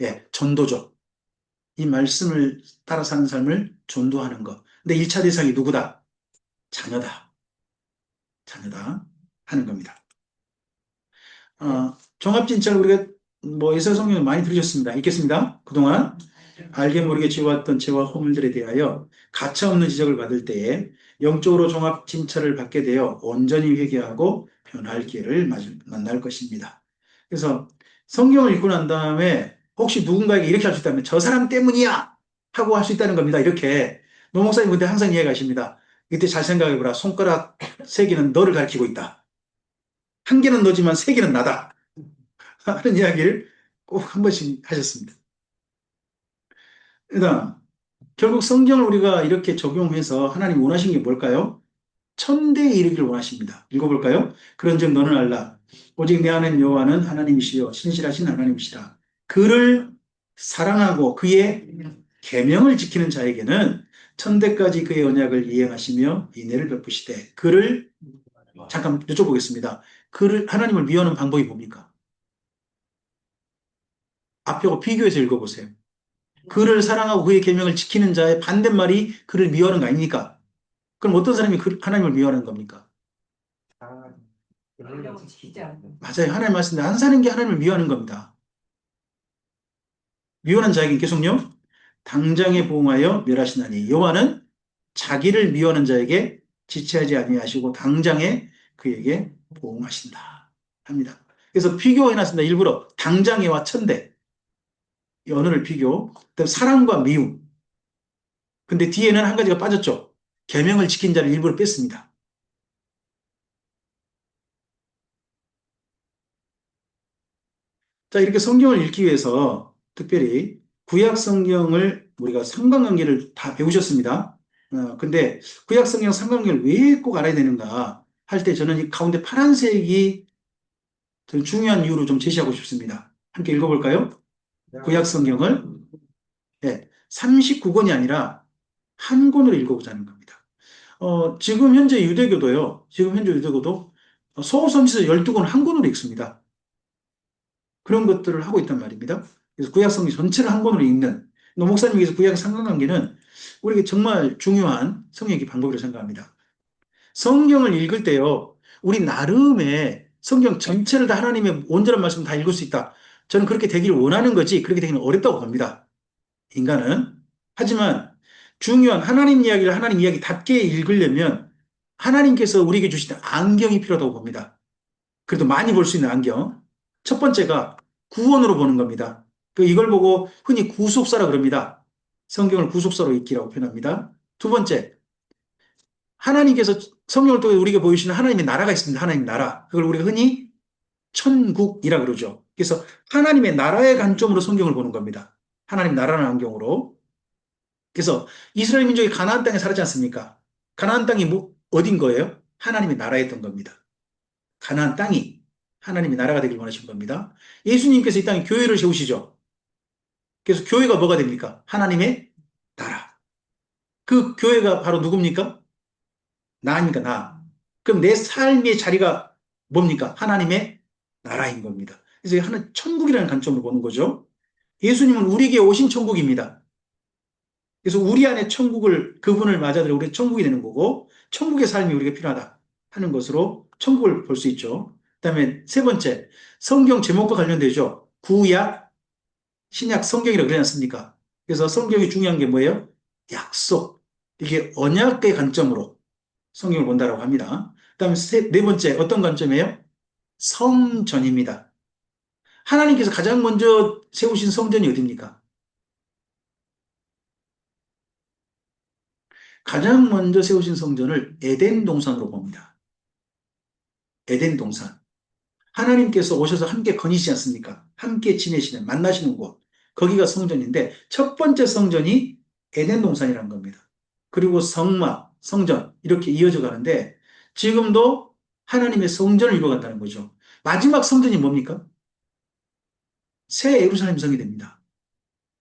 예, 전도죠. 이 말씀을 따라 사는 삶을 전도하는 것. 근데 1차 대상이 누구다? 자녀다. 자녀다. 하는 겁니다. 종합진찰 우리가 뭐 예설 성경을 많이 들으셨습니다. 읽겠습니다. 그동안 알게 모르게 지어왔던 죄와 허물들에 대하여 가차없는 지적을 받을 때에 영적으로 종합진찰을 받게 되어 온전히 회개하고 변할 기회를 만날 것입니다. 그래서 성경을 읽고 난 다음에 혹시 누군가에게 이렇게 할 수 있다면 저 사람 때문이야! 하고 할 수 있다는 겁니다. 이렇게. 노 목사님 근데 항상 이야기하십니다. 이때 잘 생각해보라. 손가락 세 개는 너를 가리키고 있다. 한 개는 너지만 세 개는 나다. 하는 이야기를 꼭 한 번씩 하셨습니다. 그다음 결국 성경을 우리가 이렇게 적용해서 하나님 원하신 게 뭘까요? 천대에 이르기를 원하십니다. 읽어볼까요? 그런즉 너는 알라. 오직 내 하나님 여호와는 하나님이시여 신실하신 하나님이시라. 그를 사랑하고 그의 계명을 지키는 자에게는 천대까지 그의 언약을 이행하시며 인애를 베푸시되 그를 잠깐 여쭤보겠습니다. 그를 하나님을 미워하는 방법이 뭡니까? 앞하고 비교해서 읽어보세요. 그를 사랑하고 그의 계명을 지키는 자의 반대말이 그를 미워하는 거 아닙니까? 그럼 어떤 사람이 하나님을 미워하는 겁니까? 맞아요. 하나님 말씀대 안 사는 게 하나님을 미워하는 겁니다. 미워하는 자에게 계속요. 당장에 보응하여 멸하시나니 여호와는 자기를 미워하는 자에게 지체하지 아니하시고 당장에 그에게 보응하신다 합니다. 그래서 비교해놨습니다. 일부러 당장에와 천대 이 언어를 비교. 그다음 사랑과 미움. 근데 뒤에는 한 가지가 빠졌죠. 계명을 지킨 자를 일부러 뺐습니다. 자, 이렇게 성경을 읽기 위해서 특별히 구약 성경을 우리가 상관관계를 다 배우셨습니다. 근데 구약 성경 상관관계를 왜 꼭 알아야 되는가 할 때 저는 이 가운데 파란색이 좀 중요한 이유로 좀 제시하고 싶습니다. 함께 읽어볼까요? 구약 성경을 네, 39권이 아니라 한 권으로 읽어보자는 겁니다. 지금 현재 유대교도요. 지금 현재 유대교도 소호성서 12권 한 권으로 읽습니다. 그런 것들을 하고 있단 말입니다. 그래서 구약성경 전체를 한 권으로 읽는 목사님께서 구약 상관관계는 우리에게 정말 중요한 성경의 방법이라고 생각합니다. 성경을 읽을 때요, 우리 나름의 성경 전체를 다 하나님의 온전한 말씀을 다 읽을 수 있다. 저는 그렇게 되기를 원하는 거지, 그렇게 되기는 어렵다고 봅니다. 인간은. 하지만 중요한 하나님 이야기를 하나님 이야기답게 읽으려면 하나님께서 우리에게 주신 안경이 필요하다고 봅니다. 그래도 많이 볼 수 있는 안경. 첫 번째가 구원으로 보는 겁니다. 이걸 보고 흔히 구속사라 그럽니다. 성경을 구속사로 읽기라고 표현합니다. 두 번째, 하나님께서 성경을 통해 우리에게 보여주시는 하나님의 나라가 있습니다. 하나님의 나라. 그걸 우리가 흔히 천국이라 그러죠. 그래서 하나님의 나라의 관점으로 성경을 보는 겁니다. 하나님 나라라는 안경으로. 그래서 이스라엘 민족이 가나안 땅에 살았지 않습니까? 가나안 땅이 어딘 거예요? 하나님의 나라였던 겁니다. 가나안 땅이 하나님의 나라가 되길 원하신 겁니다. 예수님께서 이 땅에 교회를 세우시죠. 그래서 교회가 뭐가 됩니까? 하나님의 나라. 그 교회가 바로 누굽니까? 나입니까? 나. 그럼 내 삶의 자리가 뭡니까? 하나님의 나라인 겁니다. 그래서 하나 천국이라는 관점으로 보는 거죠. 예수님은 우리에게 오신 천국입니다. 그래서 우리 안에 천국을 그분을 맞아들여 우리 천국이 되는 거고 천국의 삶이 우리가 필요하다 하는 것으로 천국을 볼 수 있죠. 그다음에 세 번째, 성경 제목과 관련되죠. 구약, 신약, 성경이라고 그러지 않습니까? 그래서 성경이 중요한 게 뭐예요? 약속. 이게 언약의 관점으로 성경을 본다라고 합니다. 그다음에 네 번째, 어떤 관점이에요? 성전입니다. 하나님께서 가장 먼저 세우신 성전이 어디입니까? 가장 먼저 세우신 성전을 에덴 동산으로 봅니다. 에덴 동산. 하나님께서 오셔서 함께 거니시지 않습니까? 함께 지내시는, 만나시는 곳. 거기가 성전인데 첫 번째 성전이 에덴 동산이라는 겁니다. 그리고 성막, 성전 이렇게 이어져 가는데 지금도 하나님의 성전을 이루어간다는 거죠. 마지막 성전이 뭡니까? 새 예루살렘 성이 됩니다.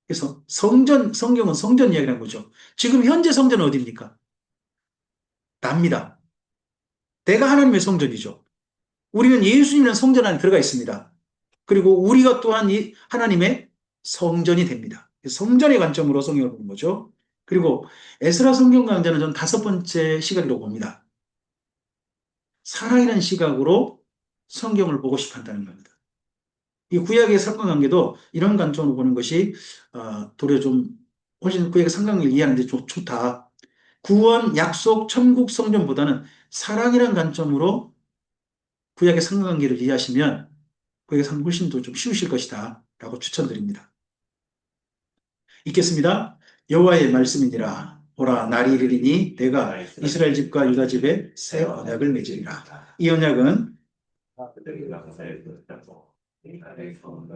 그래서 성경은 성전 이야기라는 거죠. 지금 현재 성전은 어디입니까? 납니다. 내가 하나님의 성전이죠. 우리는 예수님이라는 성전 안에 들어가 있습니다. 그리고 우리가 또한 이 하나님의 성전이 됩니다. 성전의 관점으로 성경을 보는 거죠. 그리고 에스라 성경 강좌는 저는 다섯 번째 시각이라고 봅니다. 살아있는 시각으로 성경을 보고 싶어 한다는 겁니다. 이 구약의 사건 관계도 이런 관점으로 보는 것이 도리어 좀 훨씬 구약의 상관관계를 이해하는 데 좋다. 구원, 약속, 천국, 성전보다는 사랑이라는 관점으로 구약의 상관관계를 이해하시면 구약의 상관 훨씬 더 좀 쉬우실 것이다 라고 추천드립니다. 읽겠습니다. 여호와의 말씀이니라. 보라, 날이 이르리니 내가 이스라엘 집과 유다 집에 새 언약을 맺으리라. 이 언약은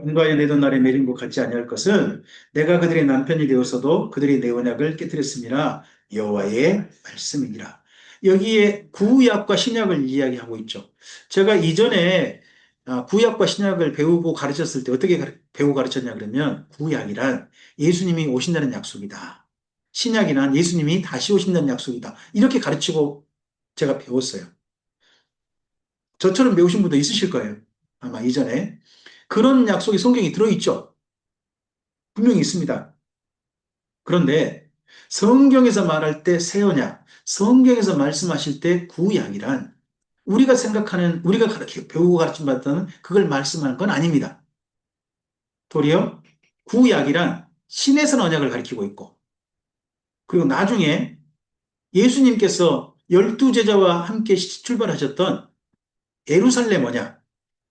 인과에 내던 날에 맺은 것 같지 아니할 것은 내가 그들의 남편이 되었어도 그들이 내 언약을 깨뜨렸음이라. 여호와의 말씀이니라. 여기에 구약과 신약을 이야기하고 있죠. 제가 이전에 구약과 신약을 배우고 가르쳤을 때 어떻게 배우고 가르쳤냐 그러면 구약이란 예수님이 오신다는 약속이다. 신약이란 예수님이 다시 오신다는 약속이다. 이렇게 가르치고 제가 배웠어요. 저처럼 배우신 분도 있으실 거예요. 아마 이전에. 그런 약속이 성경에 들어있죠. 분명히 있습니다. 그런데 성경에서 말할 때 새 언약, 성경에서 말씀하실 때 구약이란 우리가 생각하는, 우리가 배우고 가르침 받았다는 그걸 말씀하는 건 아닙니다. 도리어 구약이란 신에서 언약을 가리키고 있고, 그리고 나중에 예수님께서 12제자와 함께 출발하셨던 예루살렘 언약,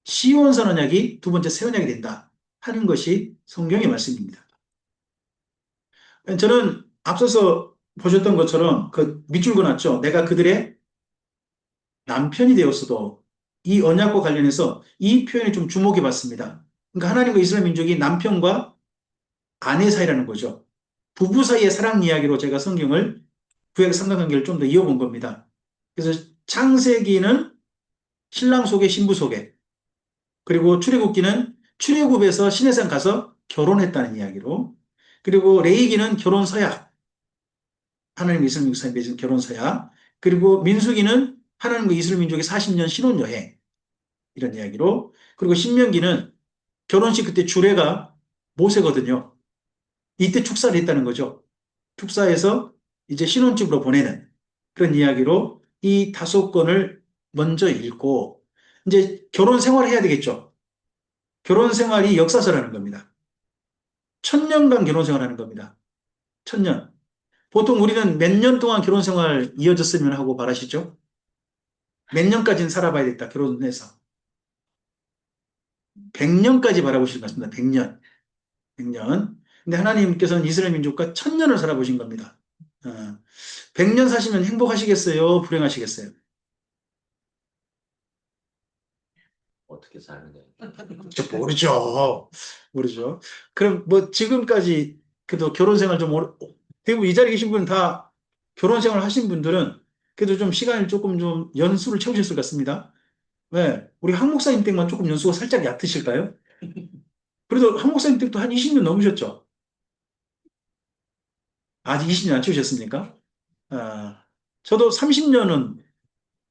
시온산 언약이 두 번째 새 언약이 된다 하는 것이 성경의 말씀입니다. 저는 앞서서 보셨던 것처럼 그 밑줄 그어놨죠. 내가 그들의 남편이 되었어도 이 언약과 관련해서 이 표현에 좀 주목해 봤습니다. 그러니까 하나님과 이스라엘 민족이 남편과 아내 사이라는 거죠. 부부 사이의 사랑 이야기로 제가 성경을 구약 상관관계를 좀 더 이어본 겁니다. 그래서 창세기는 신랑 속에 신부 속에, 그리고 출애굽기는 출애굽에서 시내산 가서 결혼했다는 이야기로, 그리고 레이기는 결혼 서약. 하나님과 이스라엘 민족 사이에 맺은 결혼 서약. 그리고 민수기는 하나님과 이스라엘 민족의 40년 신혼여행. 이런 이야기로. 그리고 신명기는 결혼식 그때 주례가 모세거든요. 이때 축사를 했다는 거죠. 축사해서 이제 신혼집으로 보내는 그런 이야기로 이 5권을 먼저 읽고 이제 결혼 생활을 해야 되겠죠. 결혼 생활이 역사서라는 겁니다. 1000년간 결혼 생활하는 겁니다. 1000년. 보통 우리는 몇 년 동안 결혼 생활 이어졌으면 하고 바라시죠? 몇 년까지는 살아봐야겠다, 결혼해서. 100년까지 바라보시는 것 같습니다. 100년. 100년. 근데 하나님께서는 이스라엘 민족과 1000년을 살아보신 겁니다. 100년 사시면 행복하시겠어요? 불행하시겠어요? 어떻게 사는데? 저 모르죠. 모르죠. 그럼 뭐 지금까지 그래도 결혼 생활 좀 대부분 이 자리에 계신 분은 다 결혼 생활 하신 분들은 그래도 좀 시간을 조금 좀 연수를 채우셨을 것 같습니다. 왜? 우리 한 목사님 댁만 조금 연수가 살짝 얕으실까요? 그래도 한 목사님 댁도 한 20년 넘으셨죠? 아직 20년 안 채우셨습니까? 아, 저도 30년은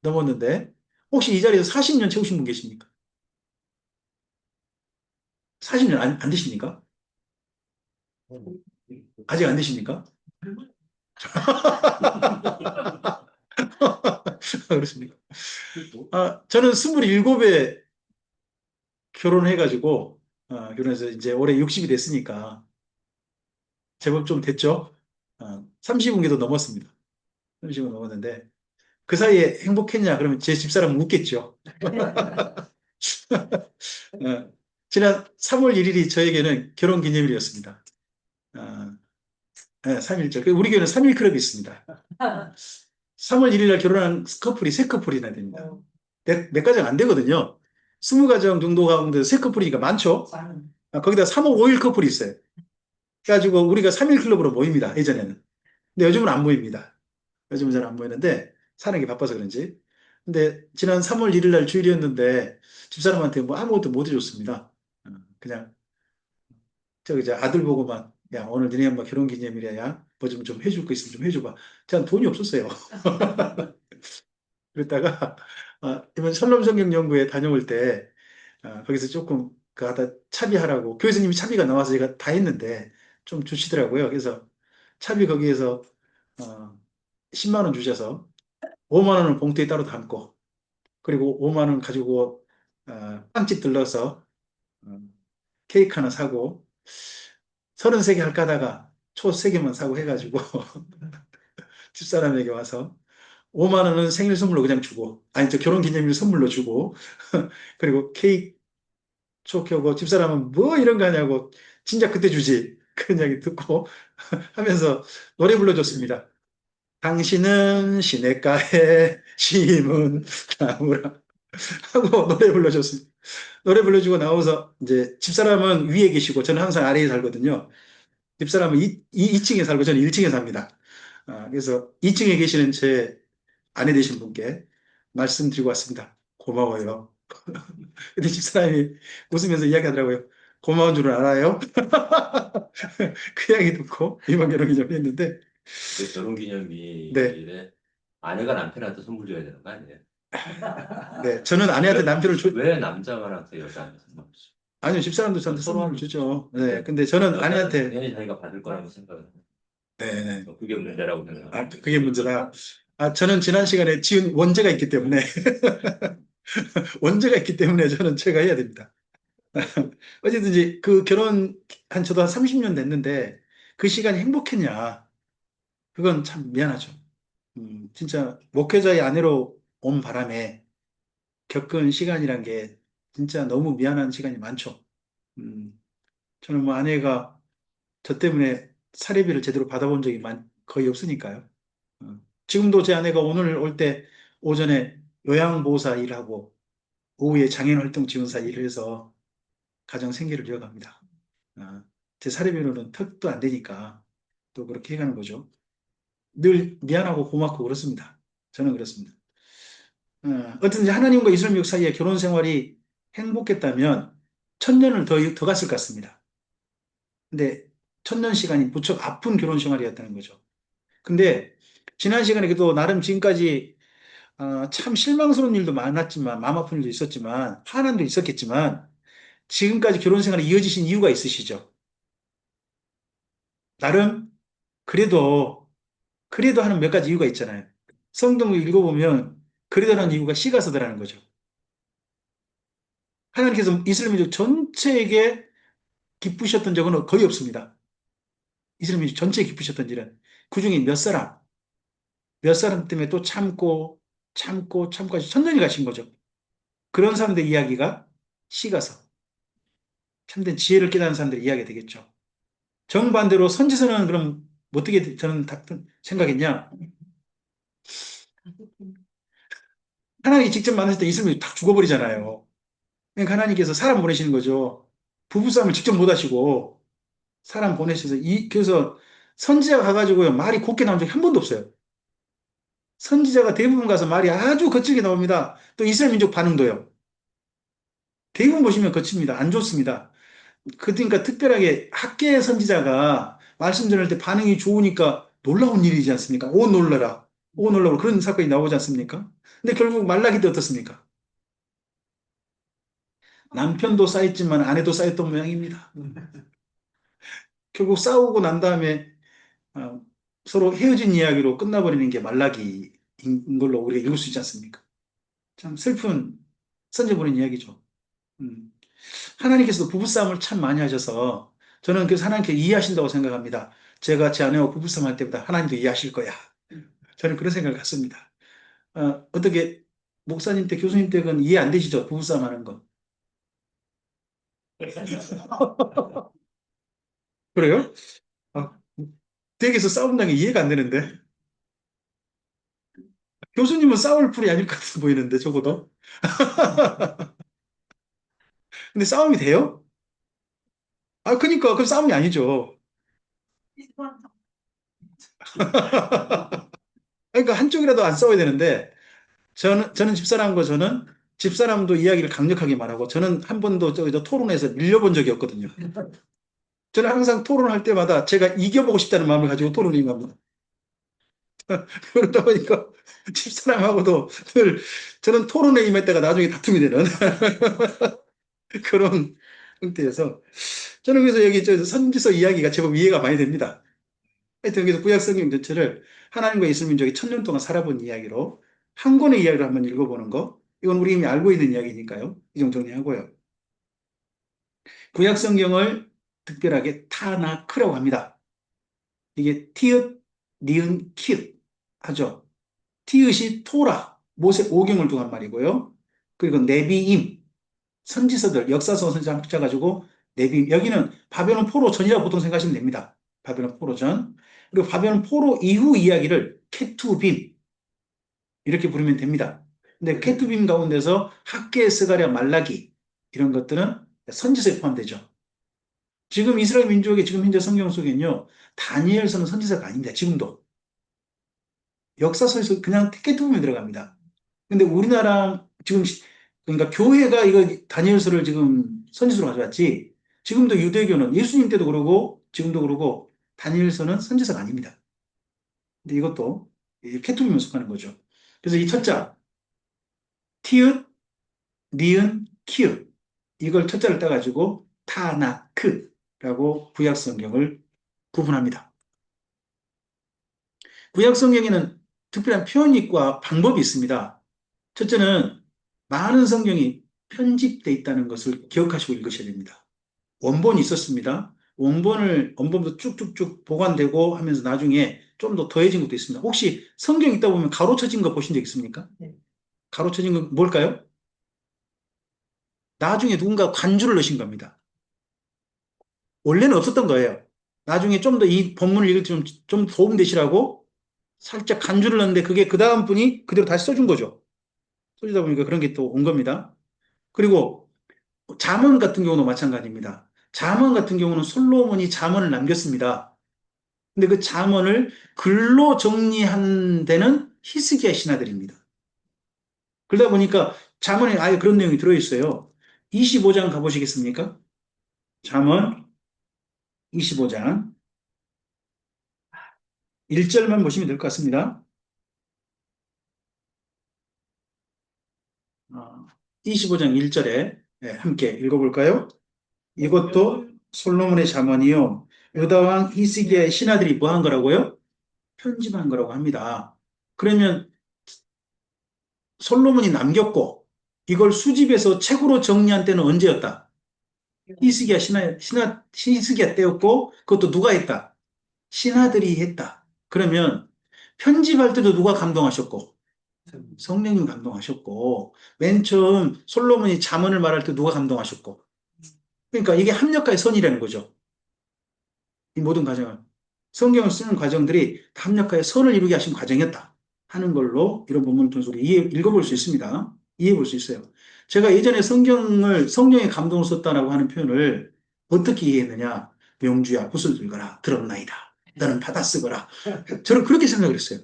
넘었는데 혹시 이 자리에서 40년 채우신 분 계십니까? 40년 안 되십니까? 아직 안 되십니까? 그렇습니까? 저는 27에 결혼해가지고, 결혼해서 이제 올해 60이 됐으니까, 제법 좀 됐죠? 30분기도 넘었습니다. 30분 넘었는데, 그 사이에 행복했냐? 그러면 제 집사람은 웃겠죠. 어, 지난 3월 1일이 저에게는 결혼 기념일이었습니다. 어, 네, 3일절. 우리 교회는 3일 클럽이 있습니다. 3월 1일 날 결혼한 커플이 3커플이나 됩니다. 몇 가정 안 되거든요. 20가정 정도 가운데 3커플이니까 많죠? 거기다 3월 5일 커플이 있어요. 그래가지고 우리가 3일 클럽으로 모입니다. 예전에는. 근데 요즘은 안 모입니다. 요즘은 잘 안 모이는데 사는 게 바빠서 그런지. 근데 지난 3월 1일 날 주일이었는데 집사람한테 뭐 아무것도 못 해줬습니다. 그냥 저 이제 아들 보고만 야 오늘 너네 엄마 결혼 기념일이야. 뭐 좀 해줄 거 있으면 좀 해줘봐. 제가 돈이 없었어요. 그랬다가 이번 설럼성경연구회 다녀올 때 거기서 조금 그 하다 차비하라고 교수님이 차비가 나와서 제가 다 했는데 좀 주시더라고요. 그래서 차비 거기에서 어, 10만 원 주셔서 5만 원은 봉투에 따로 담고 그리고 5만 원 가지고 빵집 들러서 어, 케이크 하나 사고 33개 할까 하다가 초 3개만 사고 해가지고 집사람에게 와서 5만 원은 생일 선물로 그냥 주고 아니 저 결혼 기념일 선물로 주고 그리고 케이크 촉하고 집사람은 뭐 이런 거 하냐고 진짜 그때 주지 그런 이야기 듣고 하면서 노래 불러줬습니다. 당신은 시냇가에 심은 나무라 하고 노래 불러줬습니다. 노래 불러주고 나와서 이제 집사람은 위에 계시고 저는 항상 아래에 살거든요. 집사람은 2층에 살고 저는 1층에 삽니다. 그래서 2층에 계시는 제 아내 되신 분께 말씀드리고 왔습니다. 고마워요. 근데 집사람이 웃으면서 이야기하더라고요. 고마운 줄은 알아요? 그 이야기 듣고 이번 결혼 기념했는데, 그 네, 결혼기념일에 아내가 남편한테 선물 줘야 되는 거 아니에요? 네, 저는 아내한테 남편을 왜 남자만 항상 여자한테 선물 줘? 아니요, 집사람도 저한테 선물을 주죠. 네, 근데 저는 여자는 아내한테, 당연히 자기가 받을 거라고 생각을 해요. 네, 네. 그게 문제라고 생각해요. 그게 문제다. 저는 지난 시간에 지은 원죄가 있기 때문에, 원죄가 있기 때문에 저는 제가 해야 됩니다. 어쨌든지 그 결혼 한 저도 한 30년 됐는데 그 시간이 행복했냐? 그건 참 미안하죠. 진짜 목회자의 아내로 온 바람에 겪은 시간이란 게 진짜 너무 미안한 시간이 많죠. 음, 저는 뭐 아내가 저 때문에 사례비를 제대로 받아본 적이 거의 없으니까요. 지금도 제 아내가 오늘 올 때 오전에 요양보호사 일하고 오후에 장애인활동 지원사 일을 해서 가정 생계를 이어갑니다. 제 사례비로는 턱도 안 되니까 또 그렇게 해가는 거죠. 늘 미안하고 고맙고 그렇습니다. 저는 그렇습니다. 어쨌든지 하나님과 이스라엘 역 사이에 결혼 생활이 행복했다면 1000년을 더 갔을 것 같습니다. 근데 천년 시간이 무척 아픈 결혼 생활이었다는 거죠. 근데 지난 시간에 그래도 나름 지금까지 참 실망스러운 일도 많았지만 마음 아픈 일도 있었지만 화난도 있었겠지만 지금까지 결혼 생활이 이어지신 이유가 있으시죠? 나름 그래도 하는 몇 가지 이유가 있잖아요. 성경을 읽어보면 그래도라는 이유가 씨가 서더라는 거죠. 하나님께서 이스라엘 민족 전체에게 기쁘셨던 적은 거의 없습니다. 이스라엘 민족 전체에 기쁘셨던 일은 그중에 몇 사람 때문에 또 참고 해서 천년이 가신 거죠. 그런 사람들 이야기가 씨가서 참된 지혜를 깨닫는 사람들의 이야기가 되겠죠. 정반대로 선지서는 그럼 어떻게 저는 생각했냐? 하나님이 직접 만드실 때 이스라엘이 다 죽어버리잖아요. 그러니까 하나님께서 사람 보내시는 거죠. 부부싸움을 직접 못 하시고 사람 보내셔서 그래서 선지자가 가가지고요 말이 곱게 나온 적이 한 번도 없어요. 선지자가 대부분 가서 말이 아주 거칠게 나옵니다. 또 이스라엘 민족 반응도요. 대부분 보시면 거칩니다. 안 좋습니다. 그러니까 특별하게 학계 선지자가 말씀 전할 때 반응이 좋으니까 놀라운 일이지 않습니까? 오 놀라라. 오 놀라라. 그런 사건이 나오지 않습니까? 근데 결국 말라기 때 어떻습니까? 남편도 쌓였지만 아내도 쌓였던 모양입니다. 결국 싸우고 난 다음에 어, 서로 헤어진 이야기로 끝나버리는 게 말라기인 걸로 우리가 읽을 수 있지 않습니까? 참 슬픈 선제보는 이야기죠. 음. 하나님께서도 부부싸움을 참 많이 하셔서 저는 그래서 하나님께 이해하신다고 생각합니다. 제가 제 아내와 부부싸움 할 때보다 하나님도 이해하실 거야. 저는 그런 생각을 갖습니다. 어떻게 목사님 때 교수님 때는 이해 안 되시죠? 부부싸움 하는 거. 그래요? 아, 댁에서 싸운다는 게 이해가 안 되는데. 교수님은 싸울 풀이 아닐 것 같아 보이는데, 적어도. 근데 싸움이 돼요? 그니까, 그럼 싸움이 아니죠. 그러니까 한쪽이라도 안 싸워야 되는데, 저는 집사람과 저는 집사람도 이야기를 강력하게 말하고, 저는 한 번도 저 토론에서 밀려본 적이 없거든요. 저는 항상 토론할 때마다 제가 이겨보고 싶다는 마음을 가지고 토론을 임합니다. 그러다 보니까 집사람하고도 늘 저는 토론에 임할 때가 나중에 다툼이 되는 그런 형태여서 저는 그래서 여기 저 선지서 이야기가 제법 이해가 많이 됩니다. 하여튼 여기서 구약 성경 전체를 하나님과 이스라엘 민족이 천년 동안 살아본 이야기로 한 권의 이야기를 한번 읽어보는 거. 이건 우리 이미 알고 있는 이야기니까요. 이 정도 정리하고요. 구약 성경을 특별하게 타나크라고 합니다. 이게 티읕, 니은, 키읔 하죠. 티읕이 토라, 모세 오경을 두고 한 말이고요. 그리고 네비임, 선지서들, 역사서 선지자 합쳐가지고 네비임. 여기는 바벨론 포로 전이라고 보통 생각하시면 됩니다. 바벨론 포로 전. 그리고 바벨론 포로 이후 이야기를 케투빔 이렇게 부르면 됩니다. 근데 케투빔 가운데서 학계, 스가랴, 말라기 이런 것들은 선지서에 포함되죠. 지금 이스라엘 민족의 지금 현재 성경 속에는요, 다니엘서는 선지서가 아닙니다. 지금도. 역사서에서 그냥 케투빔에 들어갑니다. 근데 우리나라 지금 그러니까 교회가 이거 다니엘서를 지금 선지서로 가져왔지. 지금도 유대교는 예수님 때도 그러고 지금도 그러고 다니엘서는 선지서가 아닙니다. 근데 이것도 케투빔에 속하는 거죠. 그래서 이 첫자 티읕, 니은, 키읔 이걸 첫자를 따가지고 타나크라고 구약 성경을 구분합니다. 구약 성경에는 특별한 표현과 방법이 있습니다. 첫째는 많은 성경이 편집돼 있다는 것을 기억하시고 읽으셔야 됩니다. 원본이 있었습니다. 원본도 쭉쭉쭉 보관되고 하면서 나중에 좀 더 더해진 것도 있습니다. 혹시 성경 읽다 보면 가로쳐진 거 보신 적 있습니까? 네. 가로쳐진 건 뭘까요? 나중에 누군가 관주를 넣으신 겁니다. 원래는 없었던 거예요. 나중에 좀 더 이 본문을 읽을 때 좀 도움 되시라고 살짝 간주를 넣는데 그게 그 다음 분이 그대로 다시 써준 거죠. 써주다 보니까 그런 게 또 온 겁니다. 그리고 잠언 같은 경우도 마찬가지입니다. 잠언 같은 경우는 솔로몬이 잠언을 남겼습니다. 근데 그 잠언을 글로 정리한 데는 히스기야 신하들입니다. 그러다 보니까 잠언에 아예 그런 내용이 들어있어요. 25장 가보시겠습니까? 잠언 25장. 1절만 보시면 될 것 같습니다. 25장 1절에 함께 읽어볼까요? 이것도 솔로몬의 잠언이요. 유다 왕 히스기야의 신하들이 뭐 한 거라고요? 편집한 거라고 합니다. 그러면 솔로몬이 남겼고 이걸 수집해서 책으로 정리한 때는 언제였다? 히스기야 때였고 그것도 누가 했다? 신하들이 했다. 그러면 편집할 때도 누가 감동하셨고 성령님 감동하셨고 맨 처음 솔로몬이 잠언을 말할 때 누가 감동하셨고 그러니까 이게 합력과의 선이라는 거죠. 이 모든 과정은 성경을 쓰는 과정들이 다 합력과의 선을 이루게 하신 과정이었다 하는 걸로 이런 본문을 통해서 우리 읽어볼 수 있습니다. 이해해 볼 수 있어요. 제가 예전에 성경을 성령의 감동을 썼다라고 하는 표현을 어떻게 이해했느냐? 명주야 붓을 들거라 들었나이다. 너는 받아 쓰거라. 저는 그렇게 생각을 했어요.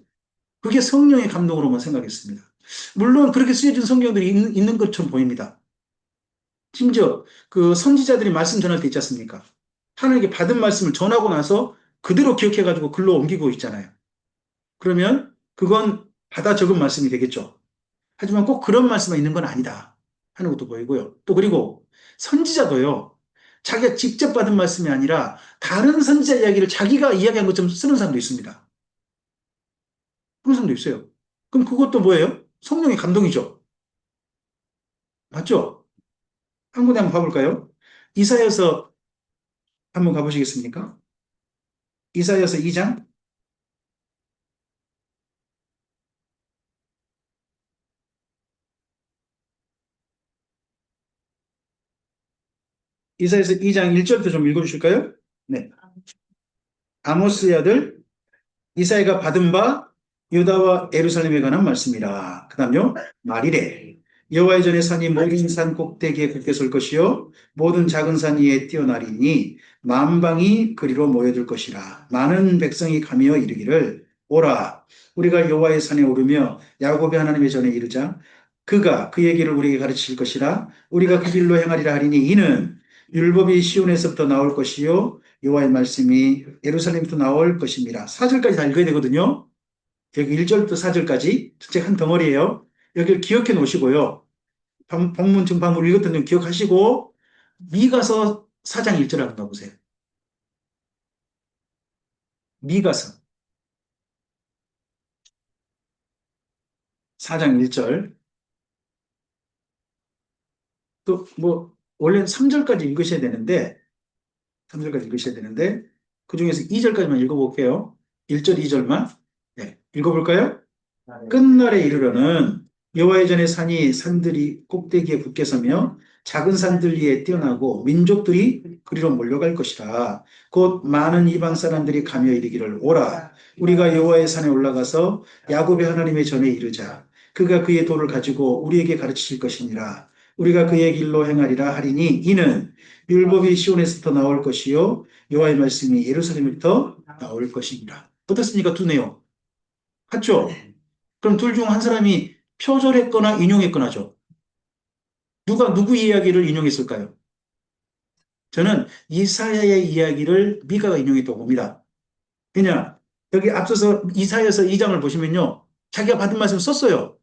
그게 성령의 감동으로만 생각했습니다. 물론 그렇게 쓰여진 성경들이 있는 것처럼 보입니다. 심지어 그 선지자들이 말씀 전할 때 있지 않습니까? 하나님께 받은 말씀을 전하고 나서 그대로 기억해가지고 글로 옮기고 있잖아요. 그러면 그건 받아 적은 말씀이 되겠죠. 하지만 꼭 그런 말씀만 있는 건 아니다 하는 것도 보이고요. 또 그리고 선지자도요. 자기가 직접 받은 말씀이 아니라 다른 선지자 이야기를 자기가 이야기한 것처럼 쓰는 사람도 있습니다. 그런 사람도 있어요. 그럼 그것도 뭐예요? 성령의 감동이죠. 맞죠? 한 군데 한번 봐볼까요? 이사야서 한번 가보시겠습니까? 이사야서 2장. 이사야서 2장 1절부터 좀 읽어주실까요? 네. 아모스의 아들 이사야가 받은 바 유다와 예루살렘에 관한 말씀이라. 그 다음요. 말이래. 여호와의 전에 산이 모든 산 꼭대기에 굳게 설 것이요 모든 작은 산 위에 뛰어나리니 만방이 그리로 모여들 것이라. 많은 백성이 가며 이르기를 오라 우리가 여호와의 산에 오르며 야곱의 하나님의 전에 이르자 그가 그의 길을 우리에게 가르칠 것이라. 우리가 그 길로 행하리라 하리니 이는 율법이 시온에서부터 나올 것이요 여호와의 말씀이 예루살렘부터 나올 것입니다. 4절까지 다 읽어야 되거든요. 여기 1절부터 4절까지 전체 한 덩어리예요. 여기를 기억해 놓으시고요. 본문 증방을 읽었던 점 기억하시고 미가서 4장 1절 한번 가보세요. 미가서 4장 1절 또 뭐 원래는 3절까지 읽으셔야 되는데 3절까지 읽으셔야 되는데 그중에서 2절까지만 읽어볼게요. 1절 2절만 읽어볼까요? 끝날에 이르러는 여호와의 전에 산이 산들이 꼭대기에 굳게 서며 작은 산들 위에 뛰어나고 민족들이 그리로 몰려갈 것이라. 곧 많은 이방 사람들이 가며 이르기를 오라 우리가 여호와의 산에 올라가서 야곱의 하나님의 전에 이르자 그가 그의 도를 가지고 우리에게 가르치실 것이니라. 우리가 그의 길로 행하리라 하리니 이는 율법이 시온에서부터 나올 것이요 여호와의 말씀이 예루살렘부터 나올 것이니라. 어떻습니까? 두 내용 같죠? 그럼 둘 중 한 사람이 표절했거나 인용했거나죠. 누가 누구 이야기를 인용했을까요? 저는 이사야의 이야기를 미가가 인용했다고 봅니다. 왜냐? 여기 앞서서 이사야서 2장을 보시면요. 자기가 받은 말씀을 썼어요.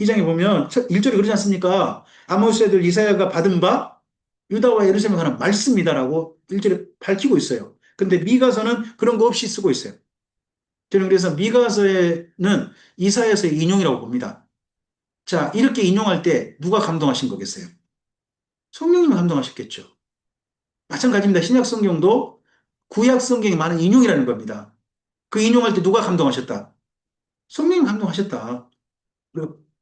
2장에 보면 1절에 그러지 않습니까? 아모스 애들 이사야가 받은 바 유다와 예루살렘에 관한 말씀이다라고 1절에 밝히고 있어요. 근데 미가서는 그런 거 없이 쓰고 있어요. 저는 그래서 미가서에는 이사야서의 인용이라고 봅니다. 자, 이렇게 인용할 때 누가 감동하신 거겠어요? 성령님이 감동하셨겠죠. 마찬가지입니다. 신약 성경도 구약 성경에 많은 인용이라는 겁니다. 그 인용할 때 누가 감동하셨다? 성령님이 감동하셨다.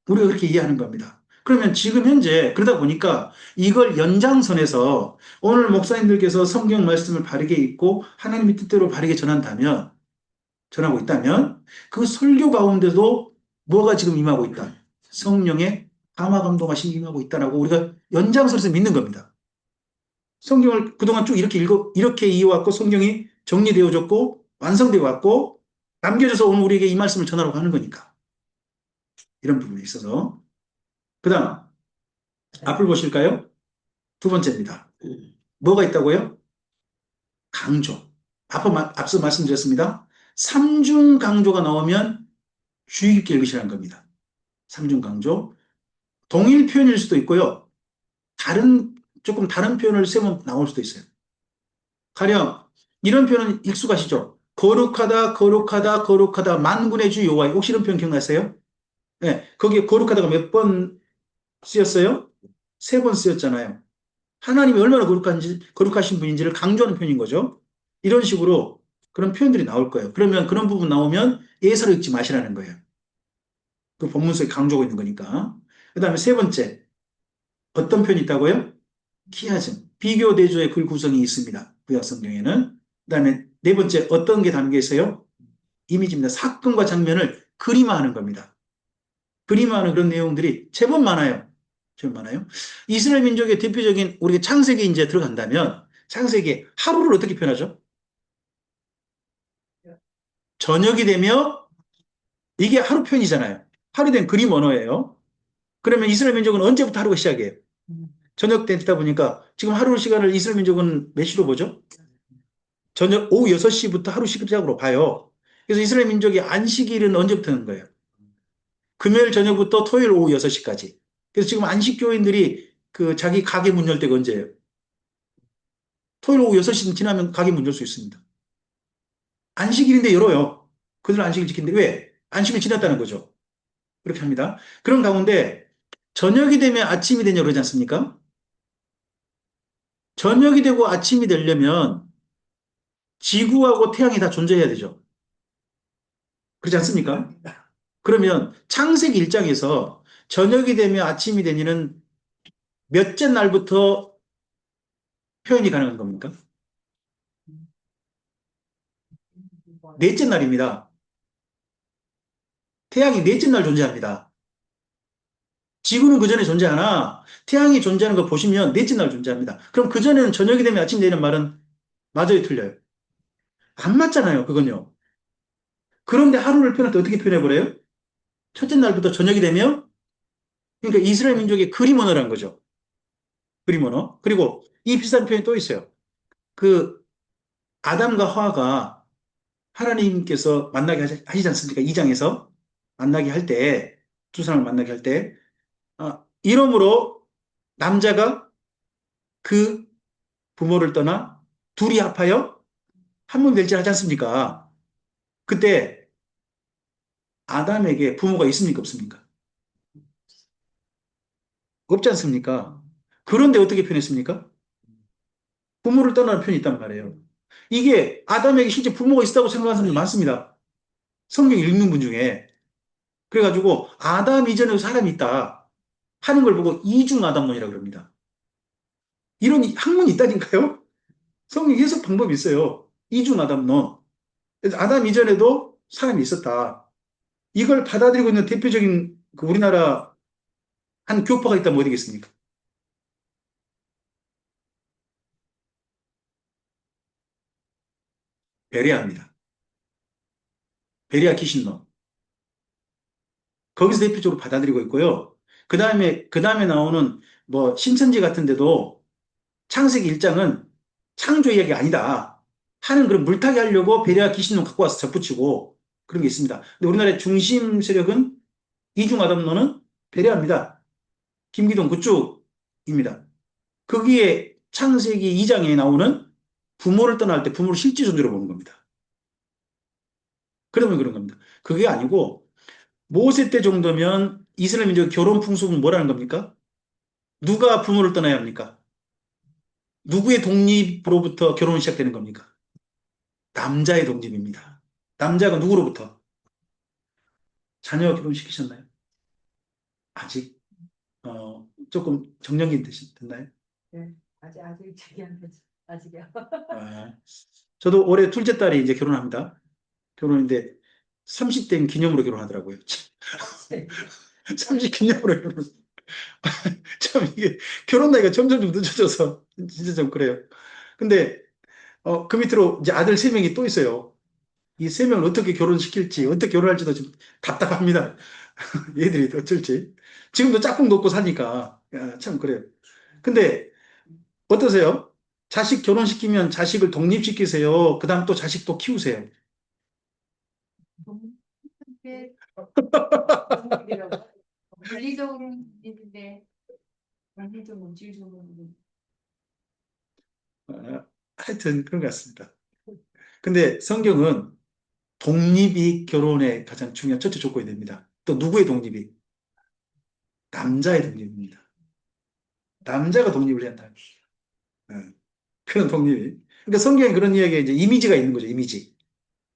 우리가 그렇게 이해하는 겁니다. 그러면 지금 현재 그러다 보니까 이걸 연장선에서 오늘 목사님들께서 성경 말씀을 바르게 읽고 하나님의 뜻대로 바르게 전하고 있다면 그 설교 가운데도 뭐가 지금 임하고 있다? 성령의 감화 감동하심이 임하고 있다라고 우리가 연장선에서 믿는 겁니다. 성경을 그동안 쭉 이렇게 이어왔고 성경이 정리되어졌고 완성되어 왔고 남겨져서 오늘 우리에게 이 말씀을 전하라고 하는 거니까. 이런 부분이 있어서. 그 다음, 앞을 보실까요? 두 번째입니다. 뭐가 있다고요? 강조. 앞서 말씀드렸습니다. 삼중 강조가 나오면 주의 깊게 읽으시라는 겁니다. 삼중 강조. 동일 표현일 수도 있고요. 조금 다른 표현을 쓰면 나올 수도 있어요. 가령, 이런 표현은 익숙하시죠? 거룩하다, 거룩하다, 거룩하다, 만군의 주 여호와. 혹시 이런 표현 기억나세요? 네, 거기에 거룩하다가 몇 번 쓰였어요? 3번 쓰였잖아요. 하나님이 얼마나 거룩하신 분인지를 강조하는 표현인 거죠. 이런 식으로 그런 표현들이 나올 거예요. 그러면 그런 부분 나오면 예사로 읽지 마시라는 거예요. 그 본문 속에 강조하고 있는 거니까. 그 다음에 3번째, 어떤 표현이 있다고요? 키아즘, 비교 대조의 글 구성이 있습니다. 구약 성경에는. 그 다음에 4번째, 어떤 게 담겨 있어요? 이미지입니다. 사건과 장면을 그림화하는 겁니다. 그림화하는 그런 내용들이 제법 많아요. 제법 많아요. 이스라엘 민족의 대표적인 우리가 창세기에 이제 들어간다면 창세기 하루를 어떻게 표현하죠? 저녁이 되며 이게 하루 표현이잖아요. 하루 된 그림 언어예요. 그러면 이스라엘 민족은 언제부터 하루가 시작이에요? 저녁 되다 보니까 지금 하루 시간을 이스라엘 민족은 몇 시로 보죠? 저녁 오후 6시부터 하루 시작으로 봐요. 그래서 이스라엘 민족의 안식일은 언제부터 하는 거예요? 금요일 저녁부터 토요일 오후 6시까지. 그래서 지금 안식교인들이 그 자기 가게 문 열 때가 언제예요? 토요일 오후 6시 지나면 가게 문 열 수 있습니다. 안식일인데 열어요. 그들 안식일 지키는데 왜? 안식일 지났다는 거죠. 그렇게 합니다. 그런 가운데 저녁이 되면 아침이 되냐 그러지 않습니까? 저녁이 되고 아침이 되려면 지구하고 태양이 다 존재해야 되죠. 그렇지 않습니까? 그러면 창세기 1장에서 저녁이 되면 아침이 되니는 몇째 날부터 표현이 가능한 겁니까? 넷째 날입니다. 태양이 넷째 날 존재합니다. 지구는 그 전에 존재하나 태양이 존재하는 거 보시면 넷째 날 존재합니다. 그럼 그 전에는 저녁이 되면 아침이 되는 말은 맞아요, 틀려요? 안 맞잖아요, 그건요. 그런데 하루를 표현할 때 어떻게 표현해버려요? 첫째 날부터 저녁이 되면 그러니까 이스라엘 민족의 그림 언어라는 거죠. 그림 언어. 그리고 이 비슷한 표현이 또 있어요. 그 아담과 하와가 하나님께서 만나게 하시지 않습니까? 2장에서 만나게 할 때, 두 사람을 만나게 할 때, 이러므로 남자가 그 부모를 떠나 둘이 합하여 한 몸 될지 하지 않습니까? 그때 아담에게 부모가 있습니까? 없습니까? 없지 않습니까? 그런데 어떻게 표현했습니까? 부모를 떠나는 표현이 있단 말이에요. 이게 아담에게 실제 부모가 있다고 생각하는 사람들 많습니다. 성경 읽는 분 중에. 그래가지고 아담 이전에 사람이 있다 하는 걸 보고 이중 아담론이라고 그럽니다. 이런 학문이 있다니까요. 성경 해석 방법이 있어요. 이중 아담론. 그래서 아담 이전에도 사람이 있었다. 이걸 받아들이고 있는 대표적인 그 우리나라 한 교파가 있다면 어디겠습니까? 베레아입니다. 베레아 키신론. 거기서 대표적으로 받아들이고 있고요. 그 다음에 나오는 뭐 신천지 같은 데도 창세기 1장은 창조 이야기가 아니다 하는 그런 물타기 하려고 베레아 기신론 갖고 와서 접붙이고 그런 게 있습니다. 근데 우리나라의 중심 세력은 이중 아담론은 베레아입니다. 김기동 그쪽입니다. 거기에 창세기 2장에 나오는 부모를 떠날 때 부모를 실제 존재로 보는 겁니다. 그러면 그런 겁니다. 그게 아니고 모세 때 정도면 이스라엘 민족 결혼 풍습은 뭐라는 겁니까? 누가 부모를 떠나야 합니까? 누구의 독립으로부터 결혼이 시작되는 겁니까? 남자의 독립입니다. 남자가 누구로부터? 자녀 결혼시키셨나요? 아직 조금 정년기 됐나요? 네, 아직 얘기하면 아직이요. 아, 저도 올해 둘째 딸이 이제 결혼합니다. 결혼인데 30대인 기념으로 결혼하더라고요. 30 기념으로 결혼. 참 이게 결혼 나이가 점점 좀 늦어져서 진짜 좀 그래요. 근데 그 밑으로 이제 아들 3명이 또 있어요. 이 3명을 어떻게 결혼시킬지 어떻게 결혼할지도 좀 답답합니다. 얘들이 어쩔지. 지금도 짝꿍 놓고 사니까 참 그래요. 근데 어떠세요? 자식 결혼시키면 자식을 독립시키세요. 그 다음 또 자식 또 키우세요. 그게 이라고 물리적으로는 있는데 물리적 물질적으로는 하여튼 그런 것 같습니다. 근데 성경은 독립이 결혼의 가장 중요한 첫째 조건이 됩니다. 또 누구의 독립이? 남자의 독립입니다. 남자가 독립을 해야 한다. 그런 독립이. 그러니까 성경에 그런 이야기에 이제 이미지가 있는 거죠, 이미지.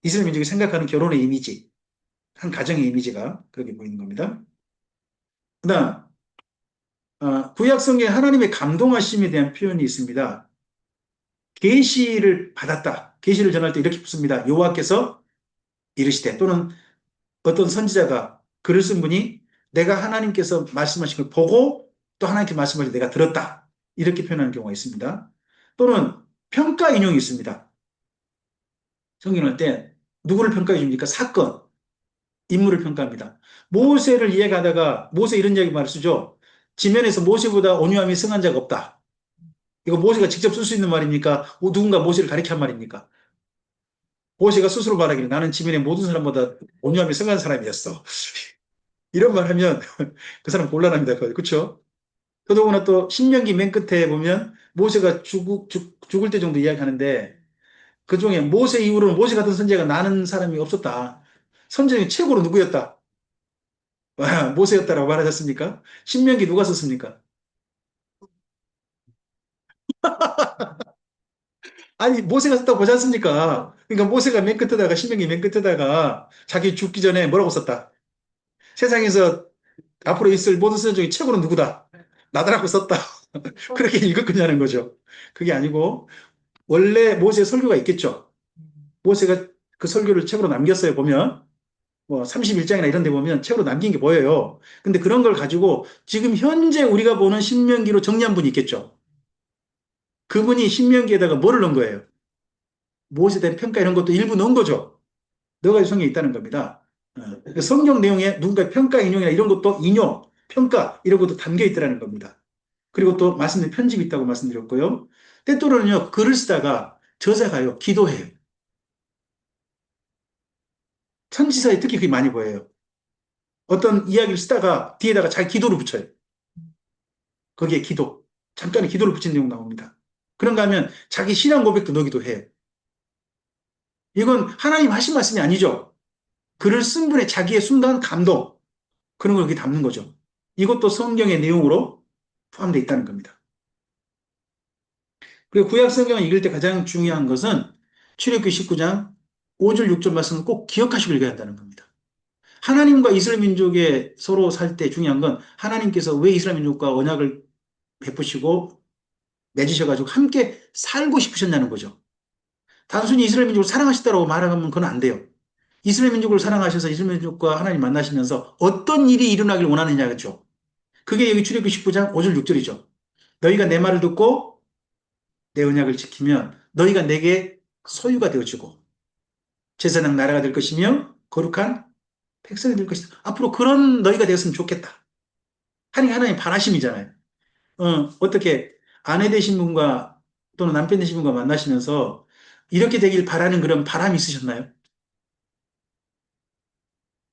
이스라엘 민족이 생각하는 결혼의 이미지. 한 가정의 이미지가 그렇게 보이는 겁니다. 그 다음, 구약 성경에 하나님의 감동하심에 대한 표현이 있습니다. 계시를 받았다. 계시를 전할 때 이렇게 붙습니다. 여호와께서 이르시되 또는 어떤 선지자가 글을 쓴 분이 내가 하나님께서 말씀하신 걸 보고 또 하나님께 말씀하신 내가 들었다. 이렇게 표현하는 경우가 있습니다. 또는 평가 인용이 있습니다. 성경을 할 때 누구를 평가해 줍니까? 사건, 인물을 평가합니다. 모세를 이야기하다가 모세 이런 이야기 말을 쓰죠. 지면에서 모세보다 온유함이 승한 자가 없다. 이거 모세가 직접 쓸 수 있는 말입니까? 누군가 모세를 가리켜 한 말입니까? 모세가 스스로 말하기를 나는 지면의 모든 사람보다 온유함이 승한 사람이었어. 이런 말 하면 그 사람 곤란합니다. 그렇죠? 더더구나 또 신명기 맨 끝에 보면 모세가 죽을 때 정도 이야기하는데 그중에 모세 이후로는 모세 같은 선지자가 나는 사람이 없었다. 선지자 중에 최고로 누구였다? 모세였다라고 말하셨습니까? 신명기 누가 썼습니까? 아니 모세가 썼다고 보지 않습니까? 그러니까 모세가 맨 끝에다가 신명기 맨 끝에다가 자기 죽기 전에 뭐라고 썼다? 세상에서 앞으로 있을 모든 선지자 중에 최고는 누구다? 나더라고 썼다. 그렇게 읽을 거냐는 거죠. 그게 아니고 원래 모세의 설교가 있겠죠. 모세가 그 설교를 책으로 남겼어요. 보면 뭐 31장이나 이런 데 보면 책으로 남긴 게 보여요. 근데 그런 걸 가지고 지금 현재 우리가 보는 신명기로 정리한 분이 있겠죠. 그분이 신명기에다가 뭐를 넣은 거예요? 모세에 대한 평가 이런 것도 일부 넣은 거죠. 넣어가지고 성경에 있다는 겁니다. 성경 내용에 누군가의 평가 인용이나 이런 것도 인용, 평가 이런 것도 담겨 있다는 겁니다. 그리고 또 말씀드린 편집이 있다고 말씀드렸고요. 때때로는요, 글을 쓰다가 저자가요, 기도해요. 선지서에 특히 그게 많이 보여요. 어떤 이야기를 쓰다가 뒤에다가 자기 기도를 붙여요. 거기에 기도. 잠깐의 기도를 붙인 내용 나옵니다. 그런가 하면 자기 신앙 고백도 넣기도 해요. 이건 하나님 하신 말씀이 아니죠. 글을 쓴 분의 자기의 순간 감동. 그런 걸 여기 담는 거죠. 이것도 성경의 내용으로 포함되어 있다는 겁니다. 그리고 구약 성경을 읽을 때 가장 중요한 것은 출애굽기 19장 5절 6절 말씀을 꼭 기억하시고 읽어야 한다는 겁니다. 하나님과 이스라엘 민족의 서로 살 때 중요한 건 하나님께서 왜 이스라엘 민족과 언약을 베푸시고 맺으셔가지고 함께 살고 싶으셨냐는 거죠. 단순히 이스라엘 민족을 사랑하시다라고 말하면 그건 안 돼요. 이스라엘 민족을 사랑하셔서 이스라엘 민족과 하나님 만나시면서 어떤 일이 일어나길 원하느냐, 그렇죠? 그게 여기 출애굽기 19장 5절 6절이죠. 너희가 내 말을 듣고 내 언약을 지키면 너희가 내게 소유가 되어지고 제사장 나라가 될 것이며 거룩한 백성이 될 것이다. 앞으로 그런 너희가 되었으면 좋겠다. 하나님 바라심이잖아요. 어떻게 아내 되신 분과 또는 남편 되신 분과 만나시면서 이렇게 되길 바라는 그런 바람이 있으셨나요?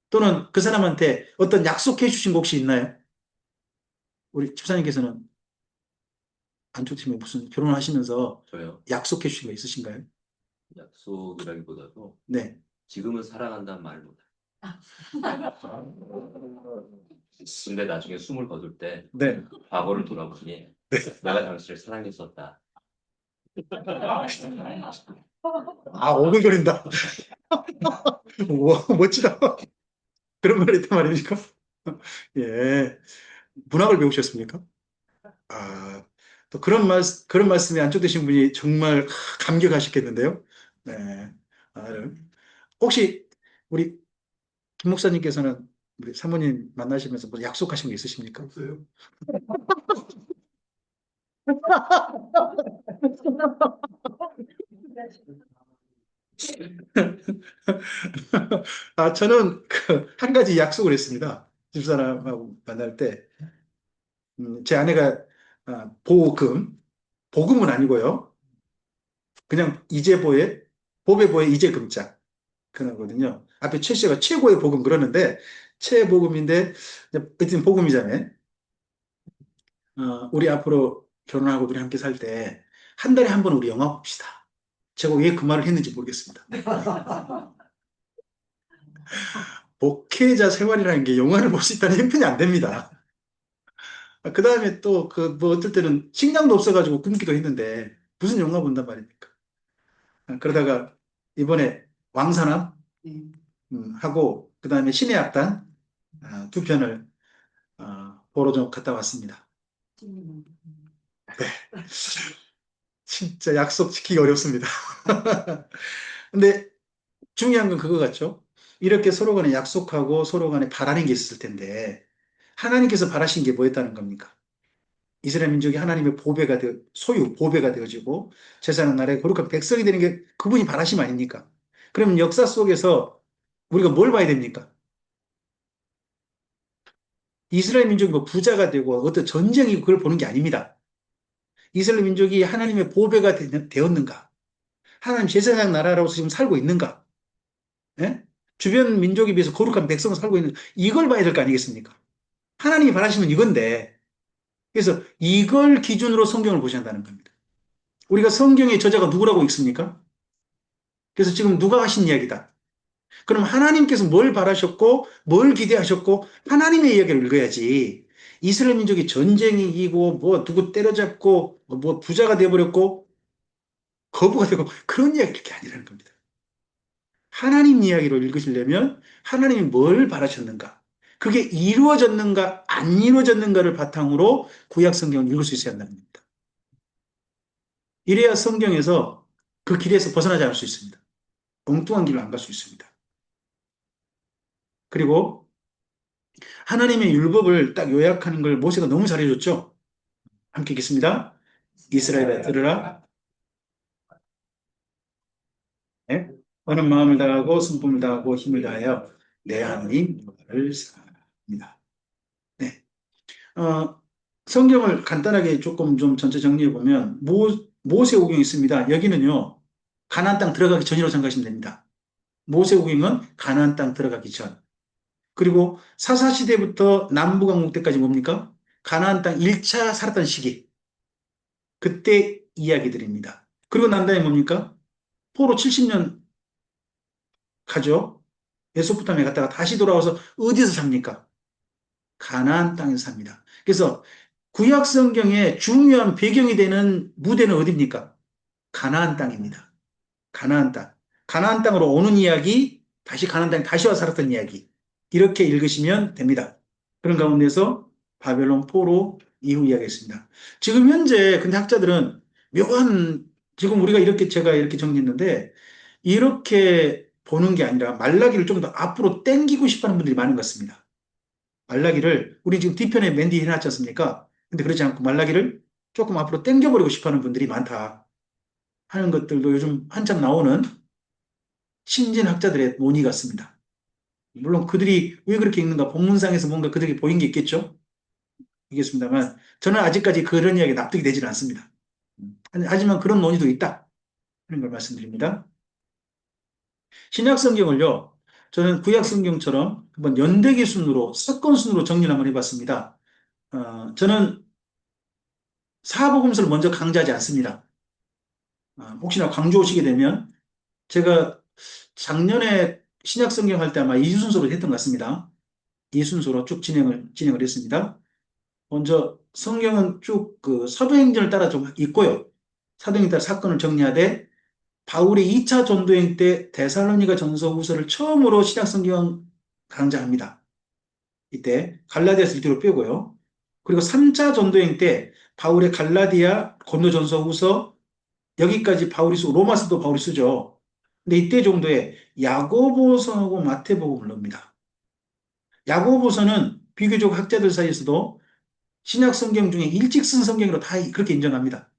또는 그 사람한테 어떤 약속해 주신 거 혹시 있나요? 우리 집사님께서는 안쪽 팀에 무슨 결혼하시면서 저요. 약속해 주신 거 있으신가요? 약속이라기보다도 네. 지금은 사랑한다는 말보다. 근데 나중에 숨을 거둘 때 네. 과거를 돌아보니 내가 당신을 사랑했었다. 오글거린다. 우와, 멋지다. 그런 말을 했단 말입니까? 예. 문학을 배우셨습니까? 또 그런 말씀에 안쪽 되신 분이 정말 감격하셨겠는데요. 네. 아, 혹시 우리 김 목사님께서는 우리 사모님 만나시면서 뭐 약속하신 게 있으십니까? 없어요. 저는 한 가지 약속을 했습니다. 집사람하고 만날 때, 제 아내가 복음은 아니고요. 그냥 이제보에, 보배보에 이제금자. 그러거든요. 앞에 최씨가 최고의 복음 그러는데 최복음인데 어쨌든 복음이잖아요. 우리 앞으로 결혼하고 우리 함께 살 때 한 달에 한 번 우리 영화 봅시다. 제가 왜 그 말을 했는지 모르겠습니다. 목회자 생활이라는 게 영화를 볼 수 있다는 형편이 안 됩니다. 그 다음에 또 뭐 어떨 때는 식량도 없어가지고 굶기도 했는데 무슨 영화 본단 말입니까? 그러다가 이번에 왕산암 하고 그 다음에 신의 악단 두 편을 보러 좀 갔다 왔습니다. 진짜 약속 지키기 어렵습니다. 근데 중요한 건 그거 같죠? 이렇게 서로 간에 약속하고 서로 간에 바라는 게 있을 텐데 하나님께서 바라신 게 뭐였다는 겁니까? 이스라엘 민족이 하나님의 보배가 되어 소유 보배가 되어지고 제사장 나라의 거룩한 백성이 되는 게 그분이 바라심 아닙니까? 그러면 역사 속에서 우리가 뭘 봐야 됩니까? 이스라엘 민족이 뭐 부자가 되고 어떤 전쟁이 그걸 보는 게 아닙니다. 이스라엘 민족이 하나님의 보배가 되었는가? 하나님 제사장 나라로서 지금 살고 있는가? 예? 주변 민족에 비해서 거룩한 백성을 살고 있는 이걸 봐야 될 거 아니겠습니까? 하나님이 바라시면 이건데 그래서 이걸 기준으로 성경을 보셔야 한다는 겁니다. 우리가 성경의 저자가 누구라고 읽습니까? 그래서 지금 누가 하신 이야기다. 그럼 하나님께서 뭘 바라셨고 뭘 기대하셨고 하나님의 이야기를 읽어야지. 이스라엘 민족이 전쟁이 이기고 뭐 누구 때려잡고 뭐 부자가 되어버렸고 거부가 되고 그런 이야기일 게 아니라는 겁니다. 하나님 이야기를 읽으시려면 하나님이 뭘 바라셨는가? 그게 이루어졌는가 안 이루어졌는가를 바탕으로 구약 성경을 읽을 수 있어야 한다는 겁니다. 이래야 성경에서 그 길에서 벗어나지 않을 수 있습니다. 엉뚱한 길로 안 갈 수 있습니다. 그리고 하나님의 율법을 딱 요약하는 걸 모세가 너무 잘해줬죠. 함께 읽겠습니다. 이스라엘아 들으라. 네? 너는 마음을 다하고 순품을 다하고 힘을 다하여 내 하나님 여호와를 사랑합니다. 네. 성경을 간단하게 조금 좀 전체 정리해 보면 모세오경이 있습니다. 여기는요 가나안 땅 들어가기 전이라고 생각하시면 됩니다. 모세오경은 가나안 땅 들어가기 전. 그리고 사사시대부터 남북왕국 때까지 뭡니까? 가나안 땅 1차 살았던 시기. 그때 이야기들입니다. 그리고 난 다음에 뭡니까? 포로 70년 가죠. 메소포타미아 갔다가 다시 돌아와서 어디서 삽니까? 가나안 땅에서 삽니다. 그래서 구약 성경의 중요한 배경이 되는 무대는 어디입니까? 가나안 땅입니다. 가나안 땅. 가나안 땅으로 오는 이야기, 다시 가나안 땅에 다시 와서 살았던 이야기. 이렇게 읽으시면 됩니다. 그런 가운데서 바벨론 포로 이후 이야기했습니다. 지금 현재 근데 학자들은 묘한 지금 우리가 이렇게 제가 이렇게 정리했는데 이렇게 보는 게 아니라 말라기를 좀 더 앞으로 당기고 싶어 하는 분들이 많은 것 같습니다. 말라기를 우리 지금 뒤편에 맨 뒤에 해놨지 않습니까? 근데 그렇지 않고 말라기를 조금 앞으로 당겨버리고 싶어 하는 분들이 많다 하는 것들도 요즘 한참 나오는 신진학자들의 논의 같습니다. 물론 그들이 왜 그렇게 읽는가 본문상에서 뭔가 그들에게 보인 게 있겠죠? 있겠습니다만 저는 아직까지 그런 이야기 납득이 되지는 않습니다. 하지만 그런 논의도 있다 하는 걸 말씀드립니다. 신약 성경을요, 저는 구약 성경처럼 한번 연대기 순으로 사건 순으로 정리를 한번 해봤습니다. 저는 사복음서를 먼저 강조하지 않습니다. 혹시나 강조 오시게 되면 제가 작년에 신약 성경 할 때 아마 이 순서로 했던 것 같습니다. 이 순서로 쭉 진행을 했습니다. 먼저 성경은 쭉 그 사도행전을 따라 좀 있고요. 사도행전 따라 사건을 정리하되 바울이 2차 전도행 때 데살로니가 전서 후서를 처음으로 신약 성경 강좌합니다. 이때 갈라디아서 이대로 빼고요. 그리고 3차 전도행 때 바울의 갈라디아, 고린도전서 후서 여기까지 바울이 쓰고 로마서도 바울이 쓰죠. 근데 이때 정도에 야고보서하고 마태복음을 넣습니다. 야고보서는 비교적 학자들 사이에서도 신약 성경 중에 일찍 쓴 성경으로 다 그렇게 인정합니다.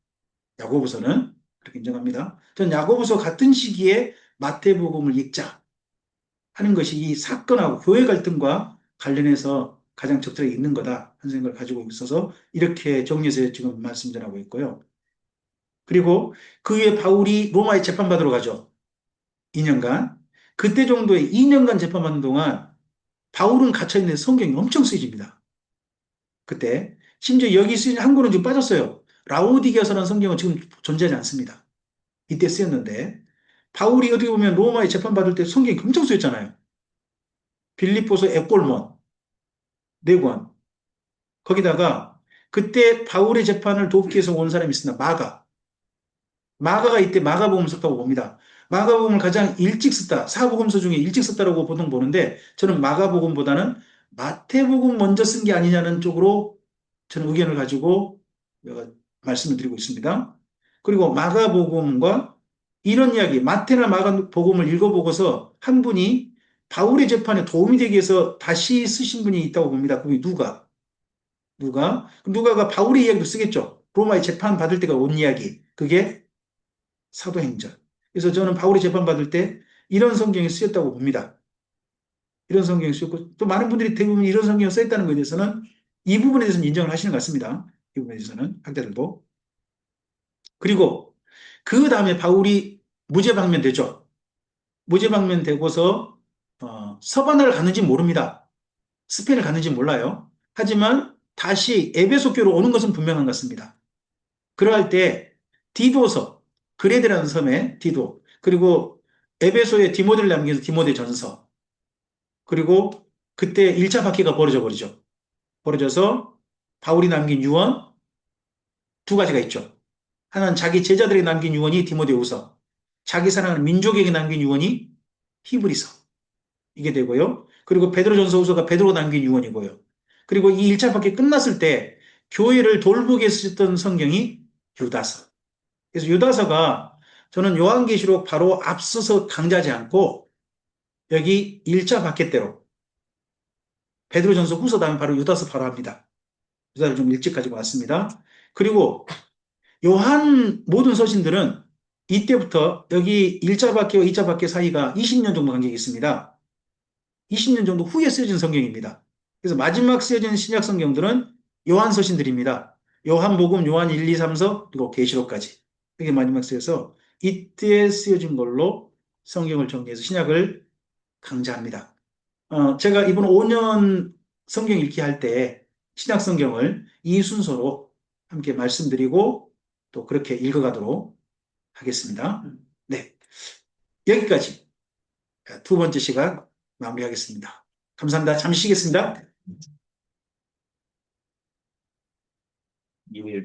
야고보서는 그렇게 인정합니다. 전 야고보서 같은 시기에 마태복음을 읽자 하는 것이 이 사건하고 교회 갈등과 관련해서 가장 적절하게 있는 거다 하는 생각을 가지고 있어서 이렇게 정리해서 지금 말씀 전하고 있고요. 그리고 그 후에 바울이 로마에 재판받으러 가죠. 2년간. 그때 정도에 2년간 재판받는 동안 바울은 갇혀있는 성경이 엄청 쓰여집니다. 그때. 심지어 여기 쓰인 한 권은 지금 빠졌어요. 라오디게서라는 성경은 지금 존재하지 않습니다. 이때 쓰였는데 바울이 어떻게 보면 로마에 재판받을 때 성경이 엄청 쓰였잖아요. 빌립보서 에골몬, 네 권. 거기다가 그때 바울의 재판을 돕기 위해서 온 사람이 있습니다. 마가가 이때 마가복음을 썼다고 봅니다. 마가복음을 가장 일찍 썼다. 사복음서 중에 일찍 썼다라고 보통 보는데 저는 마가복음보다는 마태복음 먼저 쓴 게 아니냐는 쪽으로 저는 의견을 가지고 말씀을 드리고 있습니다. 그리고 마가복음과 이런 이야기, 마태나 마가복음을 읽어보고서 한 분이 바울의 재판에 도움이 되기 위해서 다시 쓰신 분이 있다고 봅니다. 그게 누가가 바울의 이야기도 쓰겠죠. 로마에 재판 받을 때가 온 이야기. 그게 사도행전. 그래서 저는 바울의 재판 받을 때 이런 성경이 쓰였다고 봅니다. 이런 성경이 쓰였고 또 많은 분들이 대부분 이런 성경이 쓰였다는 것에 대해서는 이 부분에 대해서는 인정을 하시는 것 같습니다. 이 부분에 대해서는 학자들도. 그리고 그 다음에 바울이 무죄 방면되죠. 무죄 방면되고서 서바나를 갔는지 모릅니다. 스페인을 갔는지 몰라요. 하지만 다시 에베소교로 오는 것은 분명한 것 같습니다. 그러할 때 디도서, 그레데라는 섬에 디도, 그리고 에베소에 디모데를 남겨서 디모데 전서, 그리고 그때 1차 박해가 벌어져 버리죠. 벌어져서 바울이 남긴 유언 두 가지가 있죠. 하나는 자기 제자들에게 남긴 유언이 디모데후서, 자기 사랑하는 민족에게 남긴 유언이 히브리서. 이게 되고요. 그리고 베드로전서 후서가 베드로가 남긴 유언이고요. 그리고 이 1차 박해 끝났을 때 교회를 돌보기 위해서 썼던 성경이 유다서. 그래서 유다서가 저는 요한계시록 바로 앞서서 강조하지 않고 여기 1차 박해 때로 베드로전서 후서 다음에 바로 유다서 바로 합니다. 유다를 좀 일찍 가지고 왔습니다. 그리고 요한 모든 서신들은 이때부터 여기 1차 박해와 2차 박해 사이가 20년 정도 간격이 있습니다. 20년 정도 후에 쓰여진 성경입니다. 그래서 마지막 쓰여진 신약 성경들은 요한 서신들입니다. 요한복음, 요한 1, 2, 3서 그리고 계시록까지. 이게 마지막 쓰여서 이때 쓰여진 걸로 성경을 정리해서 신약을 강좌합니다. 제가 이번 5년 성경 읽기 할 때 신약 성경을 이 순서로 함께 말씀드리고 또 그렇게 읽어가도록 하겠습니다. 네. 여기까지 두 번째 시간 마무리하겠습니다. 감사합니다. 잠시 쉬겠습니다. 이메일